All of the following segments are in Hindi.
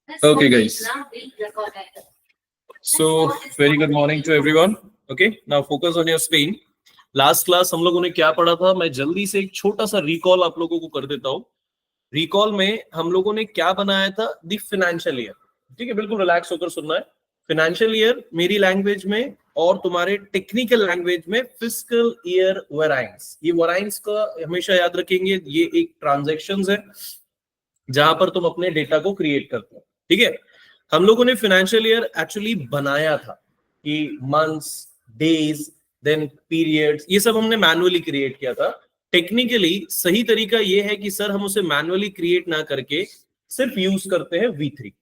Okay, guys. So, very good morning to everyone. Okay, now focus on your screen. Last class हम लोगों ने क्या पढ़ा था, मैं जल्दी से एक छोटा सा रिकॉल आप लोगों को कर देता हूं। रिकॉल में हम लोगों ने क्या बनाया था, द फाइनेंशियल ईयर। ठीक है, बिल्कुल रिलैक्स होकर सुनना है। फाइनेंशियल ईयर मेरी लैंग्वेज में और तुम्हारे टेक्निकल लैंग्वेज में फिस्कल ईयर वेराइंस। ये वेराइंस का हमेशा याद रखेंगे, ये एक ट्रांजैक्शंस है जहां पर तुम अपने डेटा को क्रिएट करते हो। ठीक है, हम लोगों ने फाइनेंशियल ईयर एक्चुअली बनाया था कि मंथ्स, डेज, देन पीरियड्स, ये सब हमने मैनुअली क्रिएट किया था। टेक्निकली सही तरीका ये है कि सर हम उसे मैनुअली क्रिएट ना करके सिर्फ यूज करते हैं V3।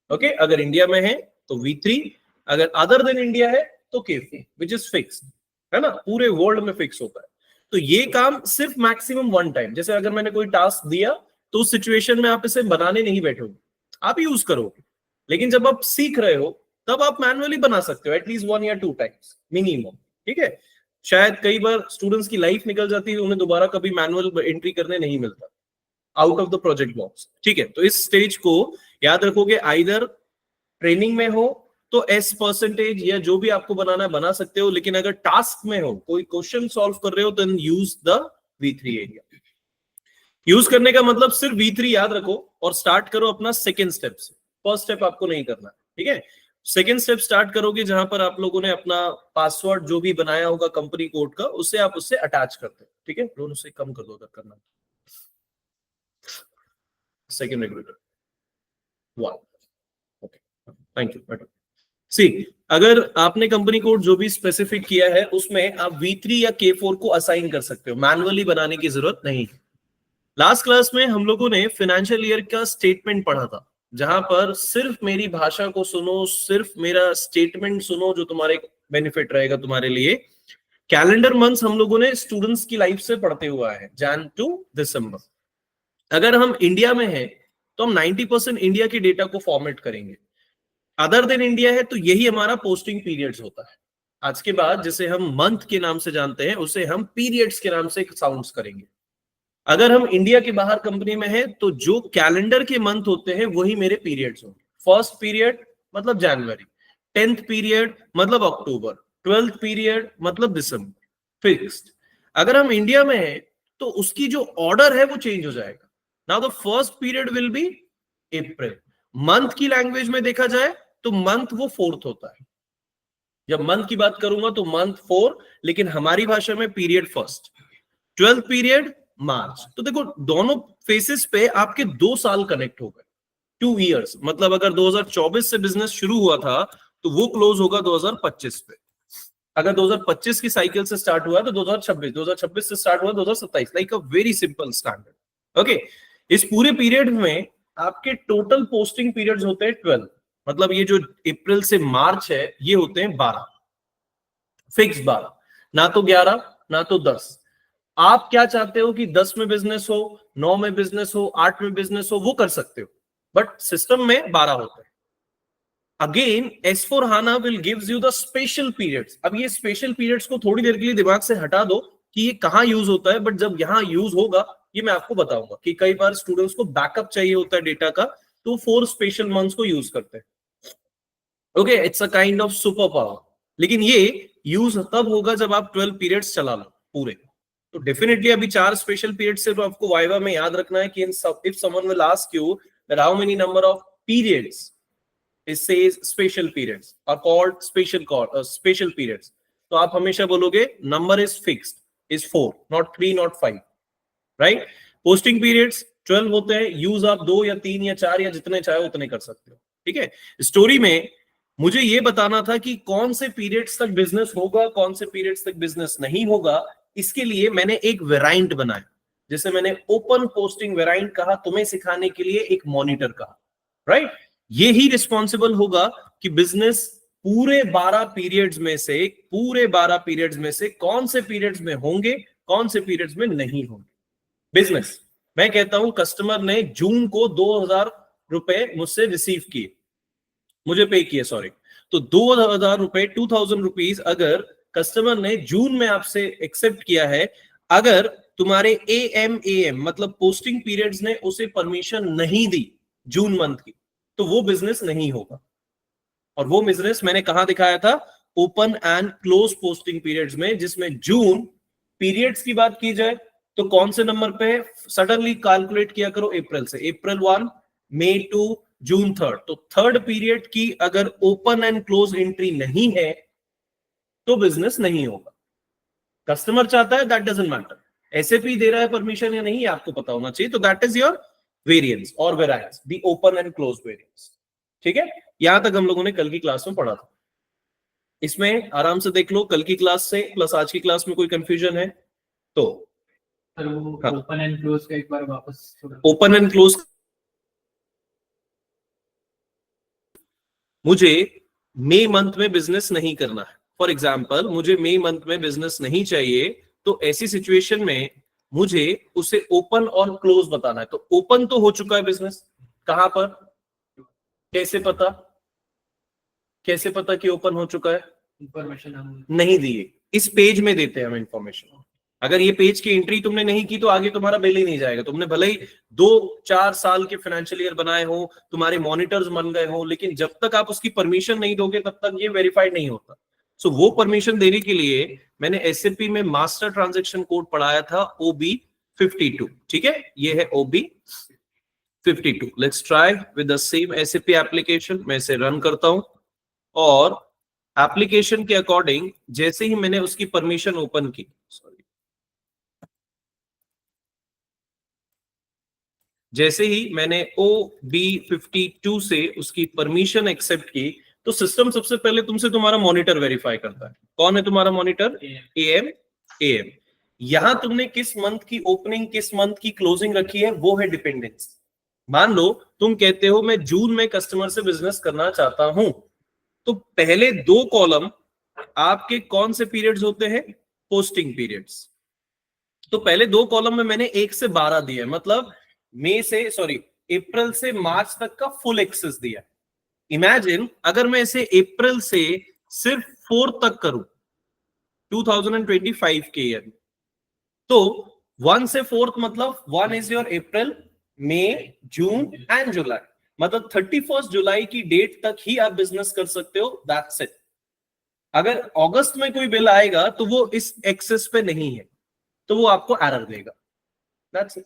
ओके, अगर इंडिया में है तो V3, अगर अदर देन इंडिया है तो K4, विच इज फिक्स्ड, है ना, पूरे वर्ल्ड में फिक्स होता है। तो ये काम सिर्फ मैक्सिमम वन टाइम, जैसे अगर मैंने कोई टास्क दिया तो उस सिचुएशन में आप इसे बनाने नहीं बैठोगे, आप यूज करोगे। लेकिन जब आप सीख रहे हो तब आप मैनुअली बना सकते हो एटलीस्ट 1 या 2 टाइम्स मिनिमम। ठीक है, शायद कई बार स्टूडेंट्स की लाइफ निकल जाती है, उन्हें दोबारा कभी मैनुअल एंट्री करने नहीं मिलता out of the project box. ठीक है, तो इस स्टेज को याद रखोगे, आइदर ट्रेनिंग में हो तो S% या जो भी आपको बनाना है बना सकते हो, लेकिन अगर टास्क में हो, कोई क्वेश्चन सॉल्व कर रहे हो, then use the V3 area. Use करने का मतलब सिर्फ V3 याद रखो और स्टार्ट करो अपना सेकेंड स्टेप से। फर्स्ट स्टेप आपको नहीं करना। ठीक है, सेकेंड स्टेप स्टार्ट करोगे जहां पर आप लोगों ने अपना पासवर्ड जो भी बनाया होगा कंपनी कोड का, उसे आप उससे अटैच करते हो। ठीक है, ड्रोन उसे कम कर दो अगर करना। Second regulator 1। Okay, thank you madam. See, अगर आपने कंपनी कोड जो भी स्पेसिफिक किया है उसमें आप V3 या K4 को असाइन कर सकते हो, मैनुअली बनाने की जरूरत नहीं। लास्ट क्लास में हम लोगों ने फाइनेंशियल ईयर का स्टेटमेंट पढ़ा था, जहां पर सिर्फ मेरी भाषा को सुनो, सिर्फ मेरा स्टेटमेंट सुनो, जो तुम्हारे बेनिफिट रहेगा तुम्हारे लिए। कैलेंडर मंथ्स हम लोगों ने स्टूडेंट्स की लाइफ से पढ़ते हुआ है, जैन टू दिसंबर। अगर हम इंडिया में हैं तो हम 90% इंडिया के डेटा को फॉर्मेट करेंगे। अदर देन इंडिया है तो यही हमारा पोस्टिंग पीरियड्स होता है। आज के बाद जिसे हम मंथ के नाम से जानते हैं, उसे हम पीरियड्स के नाम से साउंड्स करेंगे। अगर हम इंडिया के बाहर कंपनी में हैं तो जो कैलेंडर के मंथ होते हैं वही मेरे पीरियड्स होंगे। फर्स्ट पीरियड मतलब जनवरी, 10th पीरियड मतलब अक्टूबर, 12th पीरियड मतलब दिसंबर, फिक्स्ड। अगर हम इंडिया में हैं तो उसकी जो ऑर्डर है वो चेंज हो जाएगा। Now the first period will be April. Month की लैंग्वेज में देखा जाए तो मंथ वो 4th होता है। जब मंथ की बात करूंगा तो मंथ 4, लेकिन हमारी भाषा में पीरियड फर्स्ट। 12th पीरियड मार्च। तो देखो दोनों फेसेस पे आपके 2 साल कनेक्ट हो गए, 2 इयर्स। मतलब अगर 2024 से बिजनेस शुरू हुआ था तो वो क्लोज होगा 2025 पे। अगर 2025 की साइकिल से स्टार्ट हुआ तो 2026, 2026 से स्टार्ट हुआ 2027, like a very simple standard. Okay, इस पूरे पीरियड में आपके टोटल पोस्टिंग पीरियड्स होते हैं 12। मतलब ये जो अप्रैल से मार्च है ये होते हैं 12, फिक्स 12, ना तो 11 ना तो 10। आप क्या चाहते हो कि 10 में बिजनेस हो, 9 में बिजनेस हो, 8 में बिजनेस हो, वो कर सकते हो, बट सिस्टम में 12 होते हैं। Again S/4HANA will gives you the special periods. अब ये स्पेशल पीरियड्स को थोड़ी देर के लिए दिमाग से हटा दो कि ये कहां यूज होता है, बट जब यहां यूज होगा ये मैं आपको बताऊंगा कि कई बार स्टूडेंट्स को बैकअप चाहिए होता है डेटा का, तो 4 स्पेशल मंथ्स को यूज करते हैं। Okay, it's a kind of super power. लेकिन ये यूज तब होगा जब आप 12 पीरियड्स चला लो पूरे। तो डेफिनेटली अभी 4 स्पेशल पीरियड सिर्फ आपको वाइवा में याद रखना है कि if someone will ask you that how many number of periods, it says special periods are called special periods, तो आप हमेशा बोलोगे number is fixed, is 4, not 3, not 5, right? posting periods 12 होते हैं। यूज आप 2 या 3 या 4 या जितने चाहे उतने कर सकते हो। ठीक है, स्टोरी में मुझे ये बताना था कि कौन से पीरियड्स तक बिजनेस होगा, कौन से पीरियड्स तक बिजनेस नहीं होगा। इसके लिए मैंने एक वेराइंट बनाया, जिसे मैंने ओपन पोस्टिंग वेराइंट कहा, तुम्हें सिखाने के लिए एक मॉनिटर कहा, राइट? ये ही रिस्पॉन्सिबल होगा कि बिजनेस पूरे 12 पीरियड्स में से कौन से पीरियड्स में होंगे, कौन से पीरियड्स में नहीं होंगे। बिजनेस, मैं कहता हूं कस्टमर ने जून को 2000 रुपए मुझसे रिसीव किए, मुझे पे किए, सॉरी, तो 2000 रुपए, 2000 रुपीज अगर कस्टमर ने जून में आपसे एक्सेप्ट किया है, अगर तुम्हारे AM मतलब पोस्टिंग पीरियड्स ने उसे परमिशन नहीं दी जून मंथ की, तो वो बिजनेस नहीं होगा। और वो बिजनेस मैंने कहां दिखाया था, open and close posting periods में, जिसमें जून पीरियड्स की बात की जाए तो कौन से नंबर पे, सडनली कैलकुलेट किया करो अप्रैल से, अप्रैल 1, मई 2, जून 3, तो थर्ड पीरियड की अगर ओपन एंड क्लोज एंट्री नहीं है तो बिजनेस नहीं होगा। कस्टमर चाहता है, दैट डजंट मैटर, एसएपी दे रहा है परमिशन या नहीं आपको पता होना चाहिए, तो दैट इज योर वेरिएंस और variance, the open and close variance. ठीक है, यहां तक हम लोगों ने कल की क्लास में पढ़ा था। इसमें आराम से देख लो, कल की क्लास से प्लस आज की क्लास में कोई कंफ्यूजन है तो सर वो ओपन एंड क्लोज का एक बार वापस, ओपन एंड क्लोज, मुझे मई मंथ में बिजनेस नहीं करना है, फॉर एग्जाम्पल मुझे मई मंथ में बिजनेस नहीं चाहिए, तो ऐसी सिचुएशन में मुझे उसे ओपन और क्लोज बताना है। तो ओपन तो हो चुका है बिजनेस, कहां पर, कैसे पता, कैसे पता कि ओपन हो चुका है, इंफॉर्मेशन हम नहीं दिए, इस पेज में देते हैं हम इंफॉर्मेशन। अगर ये पेज की एंट्री तुमने नहीं की तो आगे तुम्हारा बिल ही नहीं जाएगा। तुमने भले ही 2-4 साल के फाइनेंशियल ईयर बनाए हो, तुम्हारे मॉनिटर्स बन गए हो, लेकिन जब तक आप उसकी परमिशन नहीं दोगे तब तक ये वेरीफाइड नहीं होता। सो वो परमिशन देने के लिए मैंने एसएपी में मास्टर ट्रांजैक्शन कोड पढ़ाया था, OB52। ठीक है, ये है OB52। Let's try with the same SAP application. मैं इसे रन करता हूं और एप्लीकेशन के अकॉर्डिंग जैसे ही मैंने उसकी परमिशन ओपन की, जैसे ही मैंने OB52 से उसकी परमिशन एक्सेप्ट की, तो सिस्टम सबसे पहले तुमसे तुम्हारा मॉनिटर वेरीफाई करता है। कौन है तुम्हारा मॉनिटर, AM। यहां तुमने किस मंथ की ओपनिंग, किस मंथ की क्लोजिंग रखी है, वो है डिपेंडेंस। मान लो तुम कहते हो मैं जून में कस्टमर से बिजनेस करना चाहता हूं, तो पहले 2 कॉलम आपके कौन से पीरियड्स होते हैं, पोस्टिंग पीरियड्स। तो पहले 2 कॉलम में मैंने 1 से 12 दिया, मतलब अप्रैल से मार्च तक का फुल एक्सेस दिया। इमेजिन अगर मैं इसे अप्रैल से सिर्फ 4 तक करूं 2025 के ईयर, तो 1 से 4 मतलब 1 is your April, May, June and July, मतलब 31 जुलाई की डेट तक ही आप बिजनेस कर सकते हो, दैट्स इट। अगर अगस्त में कोई बिल आएगा तो वो इस एक्सेस पे नहीं है, तो वो आपको एरर देगा, दैट्स इट।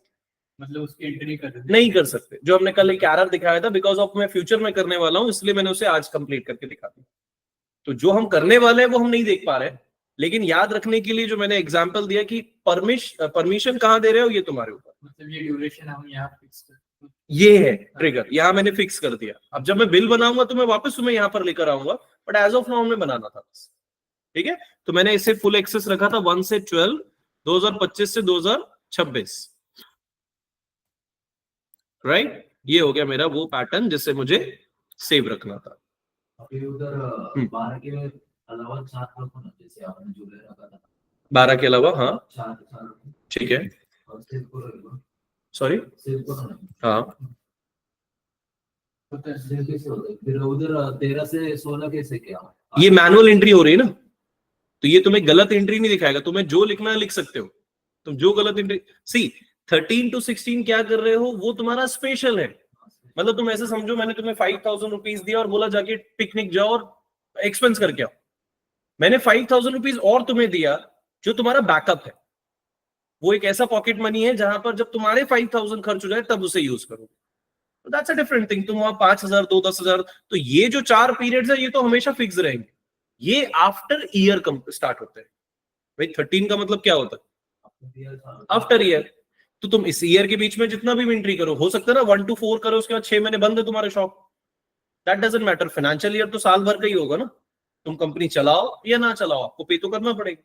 मतलब उसकी एंट्री नहीं कर सकते, जो हमने कल एक एरर दिखाया था, बिकॉज ऑफ मैं फ्यूचर में करने वाला हूं इसलिए मैंने उसे आज कंप्लीट करके दिखा दिया। तो जो हम करने वाले हैं वो हम नहीं देख पा रहे, लेकिन याद रखने के लिए जो मैंने एग्जांपल दिया कि परमिशन कहां दे रहे हो, ये तुम्हारे ऊपर, मतलब ये ड्यूरेशन हम यहाँ फिक्स कर, ये है ट्रिगर, यहां मैंने फिक्स कर दिया। अब जब मैं बिल बनाऊंगा तो मैं वापस तुम्हें यहां पर लेकर आऊंगा, बट एज ऑफ नाउ में बनाना था बस। ठीक है, तो मैंने इसे फुल एक्सेस रखा था 1 से 12, 2025 से 2026, राइट। ये हो गया मेरा वो पैटर्न जिसे मुझे सेव रखना था। अभी उधर 12 के अलावा 4 लोग होना, जैसे आपने जुलाई रखा था 12 के अलावा, हाँ 4 ठीक है, और सिर्फ को रहेगा, सॉरी, सिर्फ को नहीं, हाँ सिर्फ कैसे होता है फिर उधर 13 से 16 कैसे क्या, ये मैनुअल एंट्री हो रही है ना, तो ये तुम्हें गलत एंट्री नहीं दिखाएगा, तुम्हें जो लिखना है लिख सकते हो। तुम जो गलत एंट्री, सी 13 to 16 क्या कर रहे हो, वो तुम्हारा स्पेशल है। मतलब तुम ऐसे समझो मैंने तुम्हें 5000 रुपीज दिया और बोला जाके पिकनिक जाओ और एक्सपेंस करके आओ। मैंने 5000 रुपीज और तुम्हें दिया जो तुम्हारा बैकअप है, वो एक ऐसा पॉकेट मनी है जहां पर जब तुम्हारे 5000 खर्च हो जाए तब उसे यूज करोगे। That's a different thing. तुम वहां 5000 दो 10,000, तो ये जो 4 पीरियड्स है ये तो हमेशा फिक्स रहेंगे, ये आफ्टर ईयर स्टार्ट होते हैं। भाई 13 का मतलब क्या होता है, आफ्टर ईयर। तो तुम इस ईयर के बीच में जितना भी एंट्री करो, हो सकता है ना 1 to 4 करो, उसके बाद 6 महीने बंद है तुम्हारा shop, that doesn't matter. Financial year तो साल भर का ही होगा ना, तुम कंपनी चलाओ या ना चलाओ आपको पे तो करना पड़ेगा।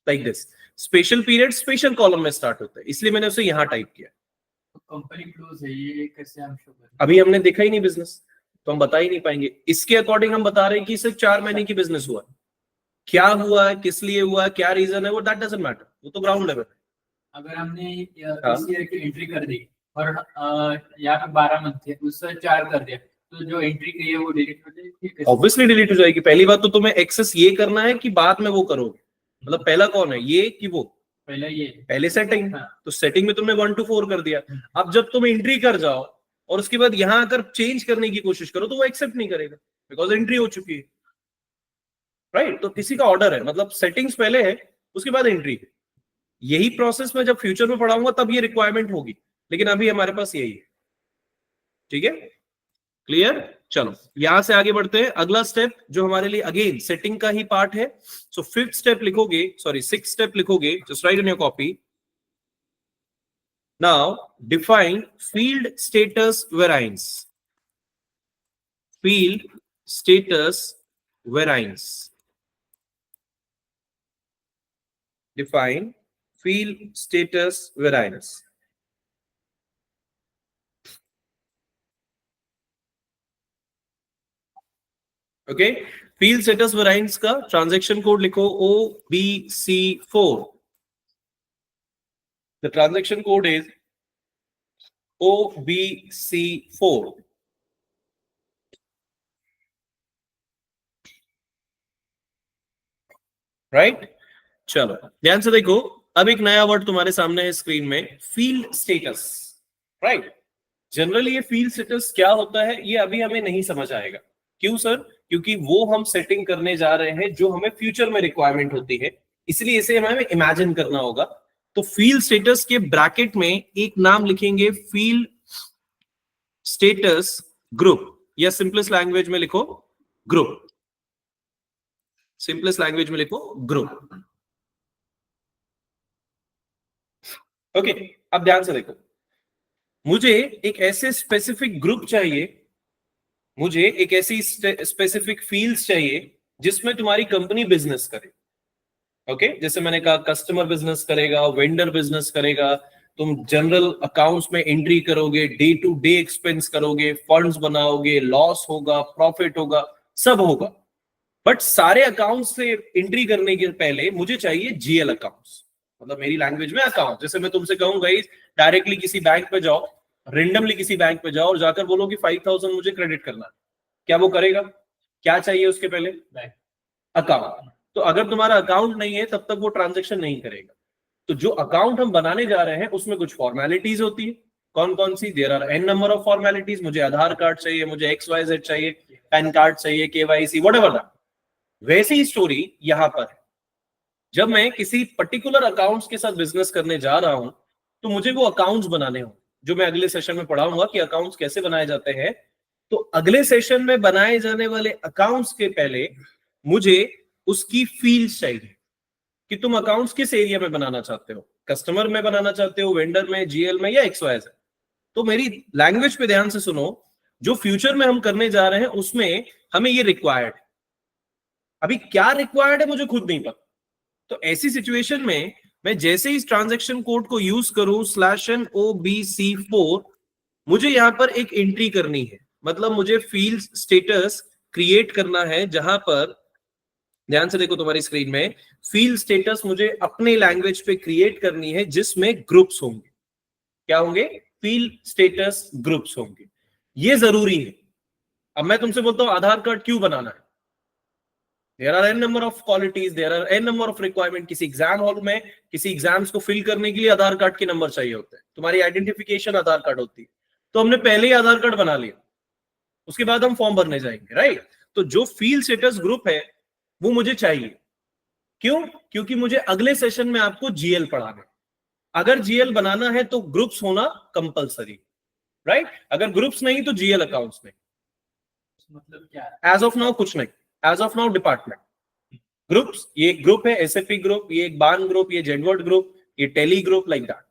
Like this special period special column में स्टार्ट होता है, इसलिए मैंने उसे यहां टाइप किया। कंपनी क्लोज है, ये कैसे हम शो करें? अभी हमने देखा ही नहीं बिजनेस, तो हम बता ही नहीं पाएंगे। इसके अकॉर्डिंग हम बता रहे हैं कि सिर्फ 4 महीने की बिजनेस हुआ है, क्या हुआ है, किस लिए हुआ है, क्या रीजन है, वो दैट डजंट मैटर, वो तो ग्राउंड लेवल है। अगर हमने इस ईयर की एंट्री कर दी और यहाँ पे 12 मंथ थे, उससे 4 कर दिया, तो जो एंट्री की है वो डिलीट हो जाएगी? ऑब्वियसली डिलीट हो जाएगी। पहली बात तो तुम्हें एक्सेस ये करना है कि बाद में वो करोगे, मतलब पहला कौन है, ये कि वो पहले ये पहले सेटिंग। हाँ। तो सेटिंग में तुमने 1 to 4 कर दिया। अब जब तुम एंट्री कर जाओ और उसके बाद यहां आकर चेंज करने की कोशिश करो तो वो एक्सेप्ट नहीं करेगा, बिकॉज एंट्री हो चुकी है, राइट? तो किसी का ऑर्डर है, मतलब सेटिंग्स पहले है, उसके बाद एंट्री है। यही प्रोसेस में जब फ्यूचर में पढ़ाऊंगा तब ये रिक्वायरमेंट होगी, लेकिन अभी हमारे पास यही है। ठीक है, क्लियर? चलो यहां से आगे बढ़ते हैं। अगला स्टेप जो हमारे लिए अगेन सेटिंग का ही पार्ट है, सो फिफ्थ स्टेप लिखोगे, सॉरी सिक्स्थ स्टेप लिखोगे, just right in your copy. Now define field status variance. Field status variance. Define field status variance. Okay, field status variance का transaction code लिखो OBC4. The transaction code is OBC4. Right? चलो ध्यान से देखो, अब एक नया वर्ड तुम्हारे सामने है स्क्रीन में, फील्ड स्टेटस। राइट, जनरली ये फील्ड स्टेटस क्या होता है ये अभी हमें नहीं समझ आएगा। क्यों सर? क्योंकि वो हम सेटिंग करने जा रहे हैं जो हमें फ्यूचर में रिक्वायरमेंट होती है, इसलिए इसे हमें इमेजिन करना होगा। तो फील्ड स्टेटस के ब्रैकेट में एक नाम लिखेंगे, फील्ड स्टेटस ग्रुप, या सिंपलेस्ट लैंग्वेज में लिखो ग्रुप। सिंपलेस्ट लैंग्वेज में लिखो ग्रुप। ओके, अब ध्यान से देखो, मुझे एक ऐसे स्पेसिफिक ग्रुप चाहिए, मुझे एक ऐसी स्पेसिफिक फील्ड्स चाहिए जिसमें तुम्हारी कंपनी बिजनेस करे। ओके, जैसे मैंने कहा कस्टमर बिजनेस करेगा, वेंडर बिजनेस करेगा, तुम जनरल अकाउंट्स में एंट्री करोगे, डे टू डे एक्सपेंस करोगे, फंड्स बनाओगे, लॉस होगा, प्रॉफिट होगा, सब होगा। बट सारे अकाउंट्स से एंट्री करने के पहले मुझे चाहिए जीएल अकाउंट्स, मतलब मेरी लैंग्वेज में अकाउंट। जैसे मैं तुमसे कहूंगा डायरेक्टली किसी बैंक पे जाओ, रेंडमली किसी बैंक पे जाओ और जाकर बोलो कि 5000 मुझे क्रेडिट करना है, क्या वो करेगा? क्या चाहिए उसके पहले? अकाउंट। तो अगर तुम्हारा अकाउंट नहीं है तब तक वो ट्रांजेक्शन नहीं करेगा। तो जो अकाउंट हम बनाने जा रहे हैं उसमें कुछ फॉर्मेलिटीज होती है। कौन कौन सी? There are an number of formalities. मुझे आधार कार्ड चाहिए, मुझे XYZ चाहिए, पैन कार्ड चाहिए, KYC, व्हाटएवर दैट। वैसी स्टोरी यहां पर है। जब मैं किसी पर्टिकुलर अकाउंट्स के साथ बिजनेस करने जा रहा हूं तो मुझे वो अकाउंट्स बनाने हों, जो मैं अगले सेशन में पढ़ाऊंगा कि अकाउंट्स कैसे बनाए जाते हैं। तो अगले सेशन में बनाए जाने वाले अकाउंट्स के पहले मुझे उसकी फील्ड्स चाहिए कि तुम अकाउंट्स किस एरिया में बनाना चाहते हो, कस्टमर में बनाना चाहते हो, वेंडर में, GL में, या XYZ। तो मेरी लैंग्वेज पे ध्यान से सुनो, जो फ्यूचर में हम करने जा रहे हैं उसमें हमें ये रिक्वायर्ड है। अभी क्या रिक्वायर्ड है मुझे खुद नहीं पता। तो ऐसी सिचुएशन में मैं जैसे इस ट्रांजैक्शन कोड को यूज करूं /OBC4, मुझे यहां पर एक एंट्री करनी है, मतलब मुझे फील्ड स्टेटस क्रिएट करना है, जहां पर ध्यान से देखो तुम्हारी स्क्रीन में, फील्ड स्टेटस मुझे अपने लैंग्वेज पे क्रिएट करनी है जिसमें ग्रुप्स होंगे। क्या होंगे? फील्ड स्टेटस ग्रुप्स होंगे। ये जरूरी है। अब मैं तुमसे बोलता हूं आधार कार्ड क्यों बनाना है? There are n number of qualities, there are n number of requirement। किसी एग्जाम हॉल में किसी एग्जाम्स को फिल करने के लिए आधार कार्ड के नंबर चाहिए होते हैं, तुम्हारी आइडेंटिफिकेशन आधार कार्ड होती है। तो हमने पहले ही आधार कार्ड बना लिया, उसके बाद हम फॉर्म भरने जाएंगे, राइट? तो जो फील्ड स्टेटस ग्रुप है वो मुझे चाहिए। क्यों? क्योंकि मुझे अगले सेशन में आपको GL पढ़ाना है। अगर GL बनाना है तो ग्रुप्स होना कंपलसरी, राइट? अगर ग्रुप्स नहीं तो GL अकाउंट्स नहीं। मतलब क्या है? एज ऑफ नाउ कुछ नहीं, as of now department groups. ये एक ग्रुप है, SAP ग्रुप, ये एक बान ग्रुप, ये जेडवर्ड ग्रुप, ये टेली ग्रुप, लाइक दैट।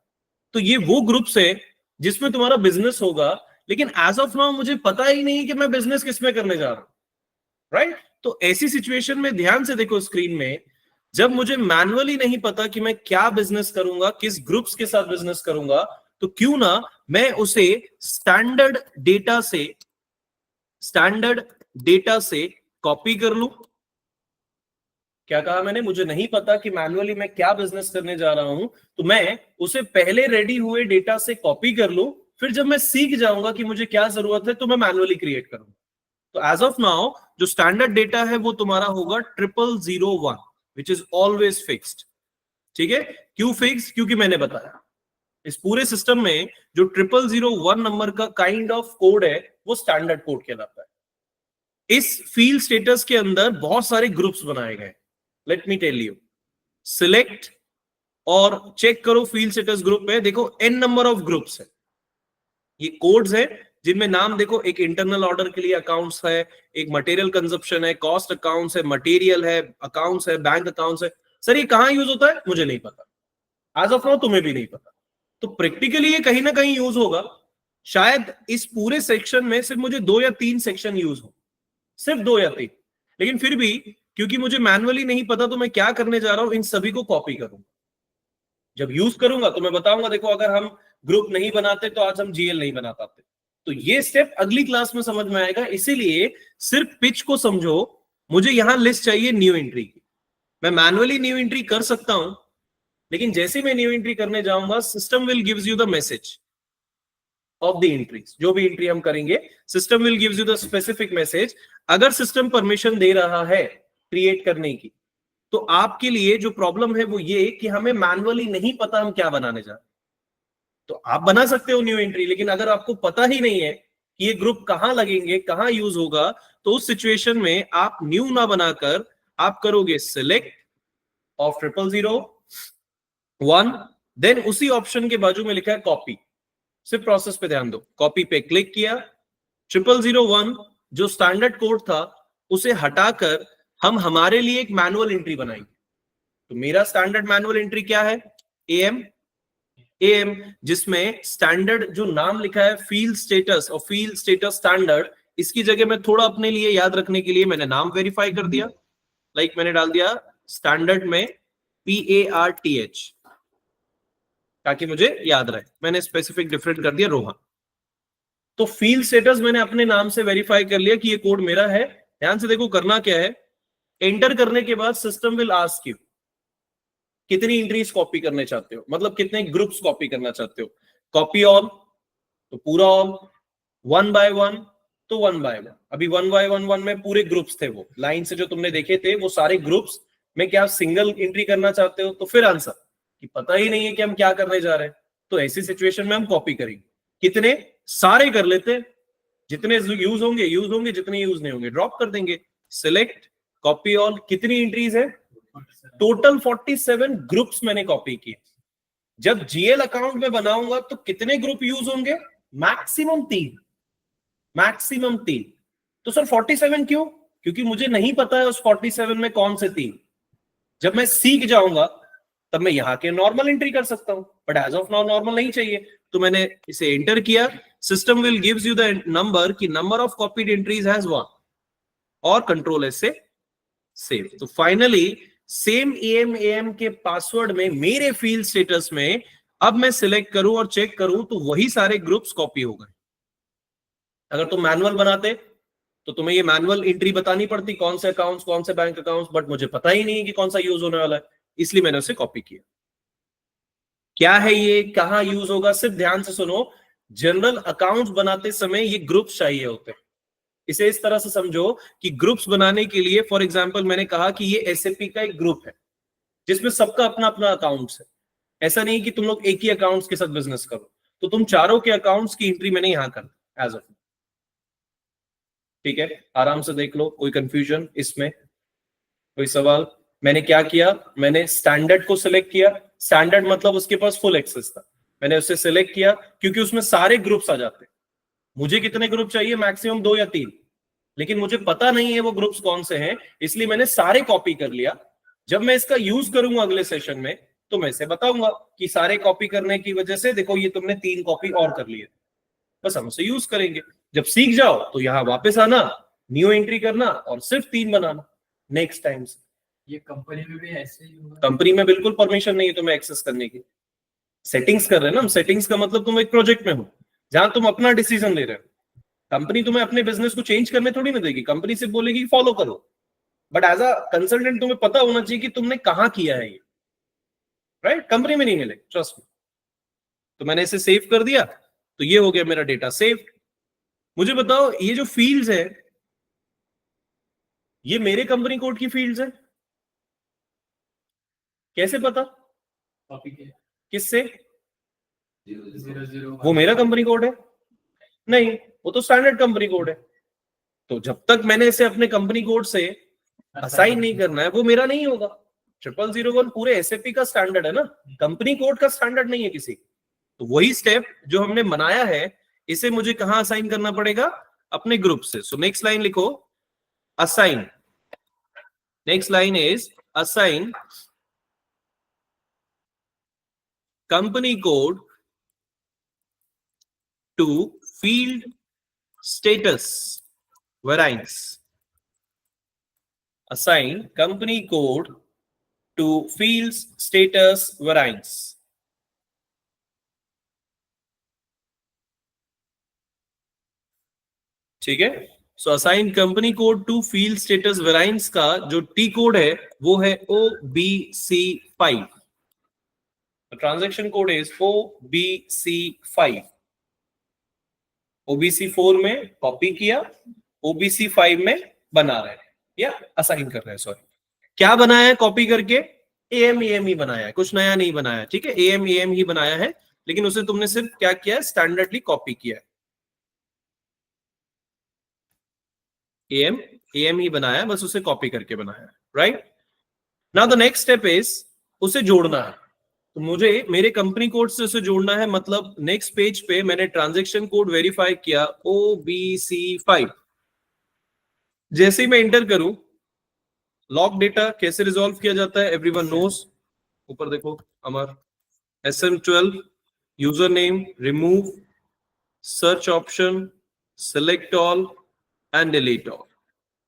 तो ये वो ग्रुप्स है जिसमें तुम्हारा बिजनेस होगा, लेकिन एज ऑफ नाउ मुझे पता ही नहीं कि मैं बिजनेस किसमें करने जा रहा हूं, राइट? तो ऐसी सिचुएशन में ध्यान से देखो स्क्रीन में, जब मुझे मैनुअली नहीं पता कि मैं क्या बिजनेस करूंगा, किस ग्रुप्स के साथ बिजनेस करूंगा, तो क्यों ना मैं उसे स्टैंडर्ड डेटा से कॉपी कर लूं। क्या कहा मैंने? मुझे नहीं पता कि मैनुअली मैं क्या बिजनेस करने जा रहा हूं, तो मैं उसे पहले रेडी हुए डेटा से कॉपी कर लूं, फिर जब मैं सीख जाऊंगा कि मुझे क्या जरूरत है तो मैं मैनुअली क्रिएट करूंगा। तो एज ऑफ नाउ जो स्टैंडर्ड डेटा है वो तुम्हारा होगा 0001, विच इज ऑलवेज फिक्स्ड। ठीक है? क्यों फिक्स्ड? क्योंकि मैंने बताया इस पूरे सिस्टम में जो 0001 नंबर का काइंड ऑफ कोड है वो स्टैंडर्ड कोड कहलाता है। इस फील्ड स्टेटस के अंदर बहुत सारे ग्रुप्स बनाए गए। Let me tell you, select और चेक करो फील्ड स्टेटस ग्रुप में, देखो n नंबर ऑफ ग्रुप्स है। ये कोड्स है जिनमें नाम देखो, एक इंटरनल ऑर्डर के लिए अकाउंट्स है, एक मटेरियल कंजप्शन है, कॉस्ट अकाउंट्स है, मटेरियल है, अकाउंट्स है, बैंक अकाउंट्स है। सर ये कहां यूज होता है मुझे नहीं पता, आज ऑफ नाउ तुम्हें भी नहीं पता। तो प्रैक्टिकली ये कहीं ना कहीं यूज होगा। शायद इस पूरे सेक्शन में सिर्फ मुझे 2 या 3 सेक्शन यूज हो, सिर्फ 2 या 3, लेकिन फिर भी क्योंकि मुझे मैनुअली नहीं पता तो मैं क्या करने जा रहा हूं, इन सभी को कॉपी करूंगा। जब यूज करूंगा तो मैं बताऊंगा, देखो अगर हम ग्रुप नहीं बनाते तो आज हम जीएल नहीं बना पाते। तो ये स्टेप अगली क्लास में समझ में आएगा, इसीलिए सिर्फ पिच को समझो। मुझे यहां लिस्ट चाहिए न्यू एंट्री की। मैं मैनुअली न्यू एंट्री कर सकता हूं, लेकिन जैसे मैं न्यू एंट्री करने जाऊंगा system will gives you the message of the entries. जो भी एंट्री हम करेंगे system will gives you the specific message. अगर सिस्टम परमिशन दे रहा है क्रिएट करने की, तो आपके लिए जो प्रॉब्लम है वो ये कि हमें मैनुअली नहीं पता हम क्या बनाने जा रहे हैं। तो आप बना सकते हो न्यू एंट्री, लेकिन अगर आपको पता ही नहीं है कि ये ग्रुप कहां लगेंगे, कहां यूज होगा, तो उस सिचुएशन में आप न्यू ना बनाकर आप करोगे सिलेक्ट ऑफ 0001, देन उसी ऑप्शन के बाजू में लिखा है कॉपी। सिर्फ प्रोसेस पे ध्यान दो, कॉपी पे क्लिक किया, 0001 जो स्टैंडर्ड कोड था उसे हटाकर हम हमारे लिए एक मैनुअल एंट्री बनाएंगे। तो मेरा स्टैंडर्ड मैनुअल एंट्री क्या है, एएम, जिसमें स्टैंडर्ड जो नाम लिखा है फील्ड स्टेटस और फील्ड स्टेटस स्टैंडर्ड, इसकी जगह मैं थोड़ा अपने लिए याद रखने के लिए मैंने नाम वेरीफाई कर दिया। मैंने डाल दिया स्टैंडर्ड में PARTH, ताकि मुझे याद रहे। मैंने स्पेसिफिक डिफरेंट कर दिया रोहन। तो फील्ड स्टेटस मैंने अपने नाम से वेरीफाई कर लिया कि ये कोड मेरा है। ध्यान से देखो करना क्या है, एंटर करने के बाद सिस्टम विल आस्क यू कितनी एंट्रीज कॉपी करने चाहते हो, मतलब कितने ग्रुप्स कॉपी करना चाहते हो। कॉपी ऑल तो पूरा ऑल, 1 बाय 1 तो 1 बाय 1। अभी 1 बाय 1 में पूरे ग्रुप्स थे, वो लाइन से जो तुमने देखे थे वो सारे ग्रुप्स में क्या सिंगल एंट्री करना चाहते हो, तो फिर आंसर कि पता ही नहीं है कि हम क्या करने जा रहे हैं। तो ऐसी सिचुएशन में हम कॉपी करेंगे, कितने सारे कर लेते, जितने यूज होंगे, जितने यूज नहीं होंगे ड्रॉप कर देंगे। सिलेक्ट कॉपी ऑल, कितनी एंट्रीज है, टोटल 47 ग्रुप्स मैंने कॉपी किए। जब जीएल अकाउंट में बनाऊंगा तो कितने ग्रुप यूज होंगे, मैक्सिमम 3, मैक्सिमम 3। तो सर 47 क्यों, क्योंकि मुझे नहीं पता है उस 47 में कौन से 3। जब मैं सीख जाऊंगा तब मैं यहां के नॉर्मल एंट्री कर सकता हूं, but as of now normal नहीं चाहिए। तो मैंने इसे एंटर किया, system will gives you the number कि number of copied entries has 1 और कंट्रोल एस से सेव। तो फाइनली सेम एएम के पासवर्ड में मेरे फील्ड स्टेटस में अब मैं सिलेक्ट करूं और चेक करूं तो वही सारे ग्रुप्स कॉपी हो गए। अगर तुम मैनुअल बनाते तो तुम्हें ये मैनुअल एंट्री बतानी पड़ती, कौन से अकाउंट्स, कौन से बैंक अकाउंट्स, बट मुझे पता ही नहीं है कि कौन सा यूज होने वाला है, इसलिए मैंने उसे कॉपी किया। क्या है ये, कहां यूज होगा, सिर्फ ध्यान से सुनो। जनरल अकाउंट्स बनाते समय ये ग्रुप्स चाहिए होते हैं। इसे इस तरह से समझो कि ग्रुप्स बनाने के लिए, फॉर एग्जांपल मैंने कहा कि ये एसएपी का एक ग्रुप है जिसमें सबका अपना अपना अकाउंट्स है। ऐसा नहीं कि तुम लोग एक ही अकाउंट्स के साथ बिजनेस करो, तो तुम चारों के अकाउंट्स की एंट्री मैंने यहां कर एज ऑफ। ठीक है, आराम से देख लो, कोई कंफ्यूजन इसमें, कोई सवाल। मैंने क्या किया, मैंने स्टैंडर्ड को सिलेक्ट किया। स्टैंडर्ड मतलब उसके पास फुल एक्सेस था, मैंने उसे सिलेक्ट किया क्योंकि उसमें सारे ग्रुप्स आ जाते। मुझे कितने ग्रुप चाहिए, मैक्सिमम 2 या 3, लेकिन मुझे पता नहीं है वो ग्रुप्स कौन से हैं, इसलिए मैंने सारे कॉपी कर लिया। जब मैं इसका यूज करूंगा अगले सेशन में तो मैं इसे बताऊंगा कि सारे कॉपी करने की वजह से देखो ये तुमने 3 कॉपी और कर लिए, बस हम उसे यूज करेंगे। जब सीख जाओ तो यहां वापस आना, न्यू एंट्री करना और सिर्फ 3 बनाना नेक्स्ट टाइम से। ये कंपनी में भी ऐसे ही होगा? कंपनी में बिल्कुल परमिशन नहीं है तुम्हें एक्सेस करने की। सेटिंग्स कर रहे हैं ना हम, सेटिंग्स का मतलब तुम एक प्रोजेक्ट में हो जहां तुम अपना डिसीजन ले रहे हो। कंपनी तुम्हें अपने बिजनेस को चेंज करने थोड़ी ना देगी, कंपनी से बोलेगी फॉलो करो, बट एज अ कंसल्टेंट तुम्हें पता होना चाहिए कि तुमने कहां किया है ये, राइट? कंपनी में नहीं मिले, ट्रस्ट मी। तो मैंने इसे सेव कर दिया, तो ये हो गया मेरा डेटा सेव। मुझे बताओ ये जो फील्ड्स है ये मेरे कंपनी कोड की फील्ड्स है, कैसे पता, कॉपी किया। किससे? 001 वो मेरा कंपनी कोड है नहीं, वो तो स्टैंडर्ड कंपनी कोड है। तो जब तक मैंने इसे अपने कंपनी कोड से असाइन नहीं करना है वो मेरा नहीं होगा। 0001 पूरे एसएपी का स्टैंडर्ड है ना, कंपनी कोड का स्टैंडर्ड नहीं है किसी। तो वही स्टेप जो हमने बनाया है इसे मुझे कहां असाइन करना पड़ेगा, अपने ग्रुप से। सो नेक्स्ट लाइन लिखो assign, next line is assign company code to field status variance. Assign company code to fields status variance. ठीक है, so assign company code to field status variance का जो टी कोड है वो है OBC5। Transaction code is OBC5। OBC4 में कॉपी किया, OBC5 में बना रहे हैं या असाइन कर रहे हैं, सॉरी। क्या बनाया है कॉपी करके, AM ही बनाया है, कुछ नया नहीं बनाया, ठीक है। AM ही बनाया है, लेकिन उसे तुमने सिर्फ क्या किया है, स्टैंडर्डली कॉपी किया है। AM ही बनाया है, बस उसे कॉपी करके बनाया है, right. Now the next step is उसे जोड़ना है। तो मुझे मेरे कंपनी कोड से उसे जोड़ना है, मतलब नेक्स्ट पेज पे मैंने ट्रांजैक्शन कोड वेरीफाई किया OBC5। जैसे ही मैं इंटर करूं, लॉग डेटा कैसे रिजॉल्व किया जाता है एवरीवन नोस। ऊपर देखो अमर, SM12 user name, remove, search option, select all and delete all,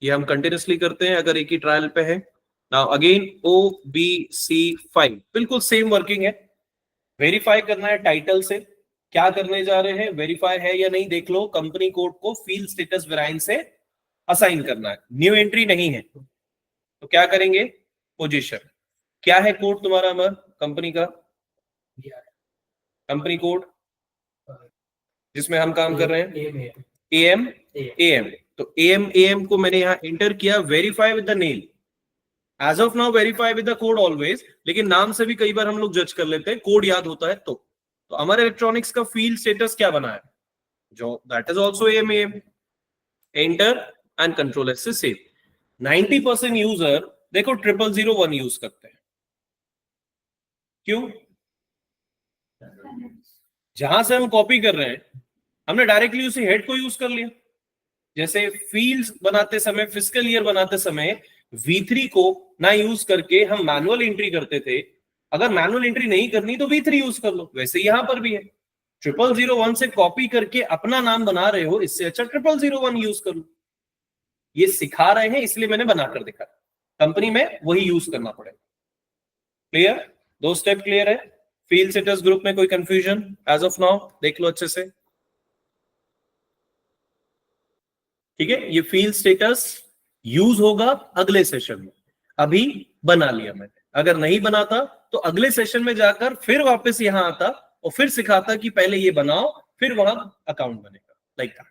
ये हम कंटिन्यूसली करते हैं अगर एक ही ट्रायल पे है। नाउ अगेन OBC5 बिल्कुल सेम वर्किंग है। वेरीफाई करना है टाइटल से, क्या करने जा रहे हैं, वेरीफाई है या नहीं देख लो, कंपनी कोड को फील्ड स्टेटस वेराइंस से असाइन करना है, न्यू एंट्री नहीं है। तो क्या करेंगे, पोजीशन, क्या है कोड तुम्हारा अमर कंपनी का, कंपनी कोड जिसमें हम काम कर रहे हैं AM। तो AM को मैंने यहां इंटर किया, verify with the name. As of now verify with the code always, लेकिन नाम से भी कई बार हम लोग जज कर लेते हैं, कोड याद होता है तो अमर इलेक्ट्रॉनिक्स का फील्ड स्टेटस क्या बना है, जो that is also AM। Enter and control S से सेव। 90% यूजर देखो 0001 यूज करते हैं, क्यों, जहां से हम कॉपी कर रहे हैं हमने डायरेक्टली उसी हेड को यूज कर लिया। जैसे फील्ड्स बनाते समय, फिस्कल ईयर बनाते समय V3 को ना यूज करके हम मैनुअल एंट्री करते थे, अगर मैनुअल एंट्री नहीं करनी तो V3 यूज कर लो, वैसे यहां पर भी है। 0001 से कॉपी करके अपना नाम बना रहे हो, इससे अच्छा 0001 यूज कर लो। ये सिखा रहे हैं इसलिए मैंने बनाकर दिखा, कंपनी में वही यूज करना पड़ेगा। क्लियर, दो स्टेप क्लियर है। फील्ड स्टेटस ग्रुप में कोई कंफ्यूजन एज ऑफ नाउ, देख लो अच्छे से, ठीक है। ये फील्ड स्टेटस यूज होगा अगले सेशन में, अभी बना लिया मैंने, अगर नहीं बनाता तो अगले सेशन में जाकर फिर वापस यहां आता और फिर सिखाता कि पहले ये बनाओ फिर वहां अकाउंट बनेगा, लाइक दैट।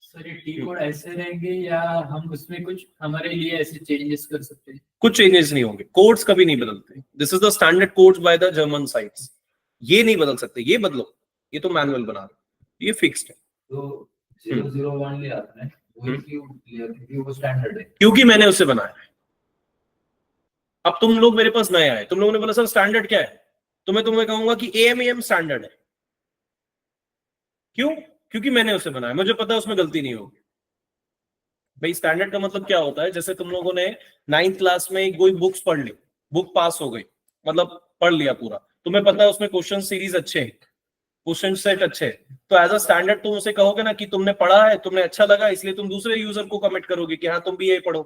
सर ये टी कोड ऐसे रहेंगे या हम उसमें कुछ हमारे लिए ऐसे चेंजेस कर सकते हैं? कुछ चेंजेस नहीं होंगे, कोड्स कभी नहीं बदलते। This is the standard codes by the German sites, ये नहीं बदल सकते, ये बदलो, ये तो मैनुअल बना रहे, ये फिक्स्ड है। तो 001 ले आता है, वो क्यों लिया, क्योंकि वो स्टैंडर्ड है, क्योंकि मैंने उसे बनाया है। अब तुम लोग मेरे पास नए आए, तुम लोगों ने बोला सर स्टैंडर्ड क्या है, तो मैं तुम्हें कहूंगा कि AM स्टैंडर्ड है। क्यों, क्योंकि मैंने उसे बनाया, मुझे पता है उसमें गलती नहीं होगी। भाई स्टैंडर्ड का मतलब क्या होता है, जैसे तुम लोगों ने 9th क्लास में कोई बुक्स पढ़ ली, बुक पास हो गई, मतलब पढ़ लिया पूरा, तुम्हें पता है उसमें क्वेश्चन सीरीज अच्छे हैं, क्वेश्चन सेट अच्छे हैं, तो एज अ स्टैंडर्ड तुम उसे कहोगे ना कि तुमने पढ़ा है, तुम्हें अच्छा लगा, इसलिए तुम दूसरे यूजर को कमिट करोगे कि हाँ तुम भी ये पढ़ो।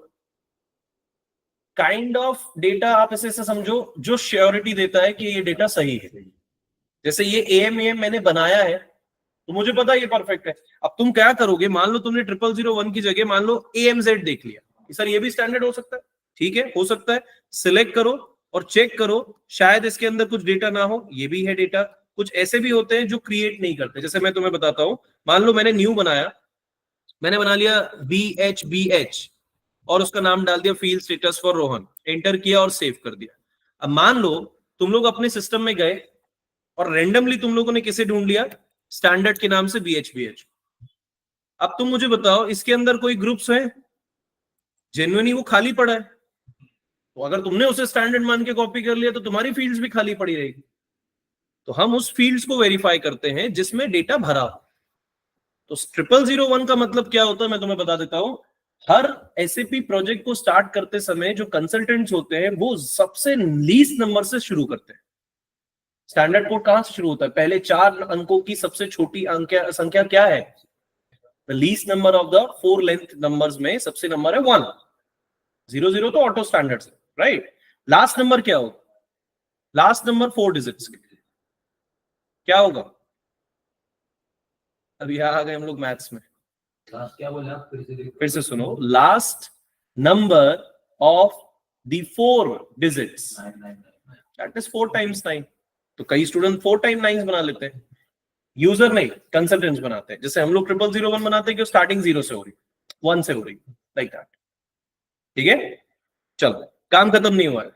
काइंड ऑफ डेटा आप इसे समझो जो श्योरिटी देता है कि ये डेटा सही है। जैसे ये AM मैंने बनाया है तो मुझे पता है ये परफेक्ट है। अब तुम क्या करोगे, मान लो तुमने 0001 की जगह मान लो AMZ देख लिया, सर ये भी स्टैंडर्ड हो सकता है, ठीक है हो सकता है, सिलेक्ट करो और चेक करो, शायद इसके अंदर कुछ डेटा ना हो, ये भी है डेटा। कुछ ऐसे भी होते हैं जो क्रिएट नहीं करते, जैसे मैं तुम्हें बताता हूं, मान लो मैंने न्यू बनाया, मैंने बना लिया BHBH और उसका नाम डाल दिया field status for Rohan, enter किया और सेव कर दिया। अब मान लो तुम लोग अपने सिस्टम में गए, और रेंडमली तुम लोगों ने किसे ढूंढ लिया? स्टैंडर्ड के नाम से BHBH। अब तुम मुझे बताओ इसके अंदर कोई ग्रुप्स है? जेन्युइनली वो खाली पड़ा है, तो अगर तुमने उसे स्टैंडर्ड मान के कॉपी कर लिया तो तुम्हारी फील्ड्स भी खाली पड़ी रहेगी। तो हम उस फील्ड्स को वेरीफाई करते हैं जिसमें डेटा भरा हो। तो 0001 का मतलब क्या होता है मैं तुम्हें बता देता हूं। हर SAP प्रोजेक्ट को स्टार्ट करते समय जो कंसल्टेंट्स होते हैं वो सबसे लीस्ट नंबर से शुरू करते हैं। स्टैंडर्ड कोड कहां से शुरू होता है? पहले 4 अंकों की सबसे छोटी संख्या क्या है? The least number of the 4 length numbers में सबसे नंबर है 1। 00 तो ऑटो स्टैंडर्ड है, राइट। लास्ट नंबर क्या होगा? लास्ट नंबर 4 डिजिट्स क्या होगा? अभी आ गए हम लोग मैथ्स में। लास्ट क्या बोला आप? फिर से सुनो, last number of the 4 digits, 9 that is 4 times 9। तो कई स्टूडेंट 4 टाइम 9 बना लेते हैं, यूजर नहीं, कंसल्टेंट्स बनाते हैं। जैसे हम लोग 0001 बनाते हैं कि स्टार्टिंग 0 से हो रही, 1 से हो रही, लाइक दैट। ठीक है, चलो काम खत्म नहीं हुआ है,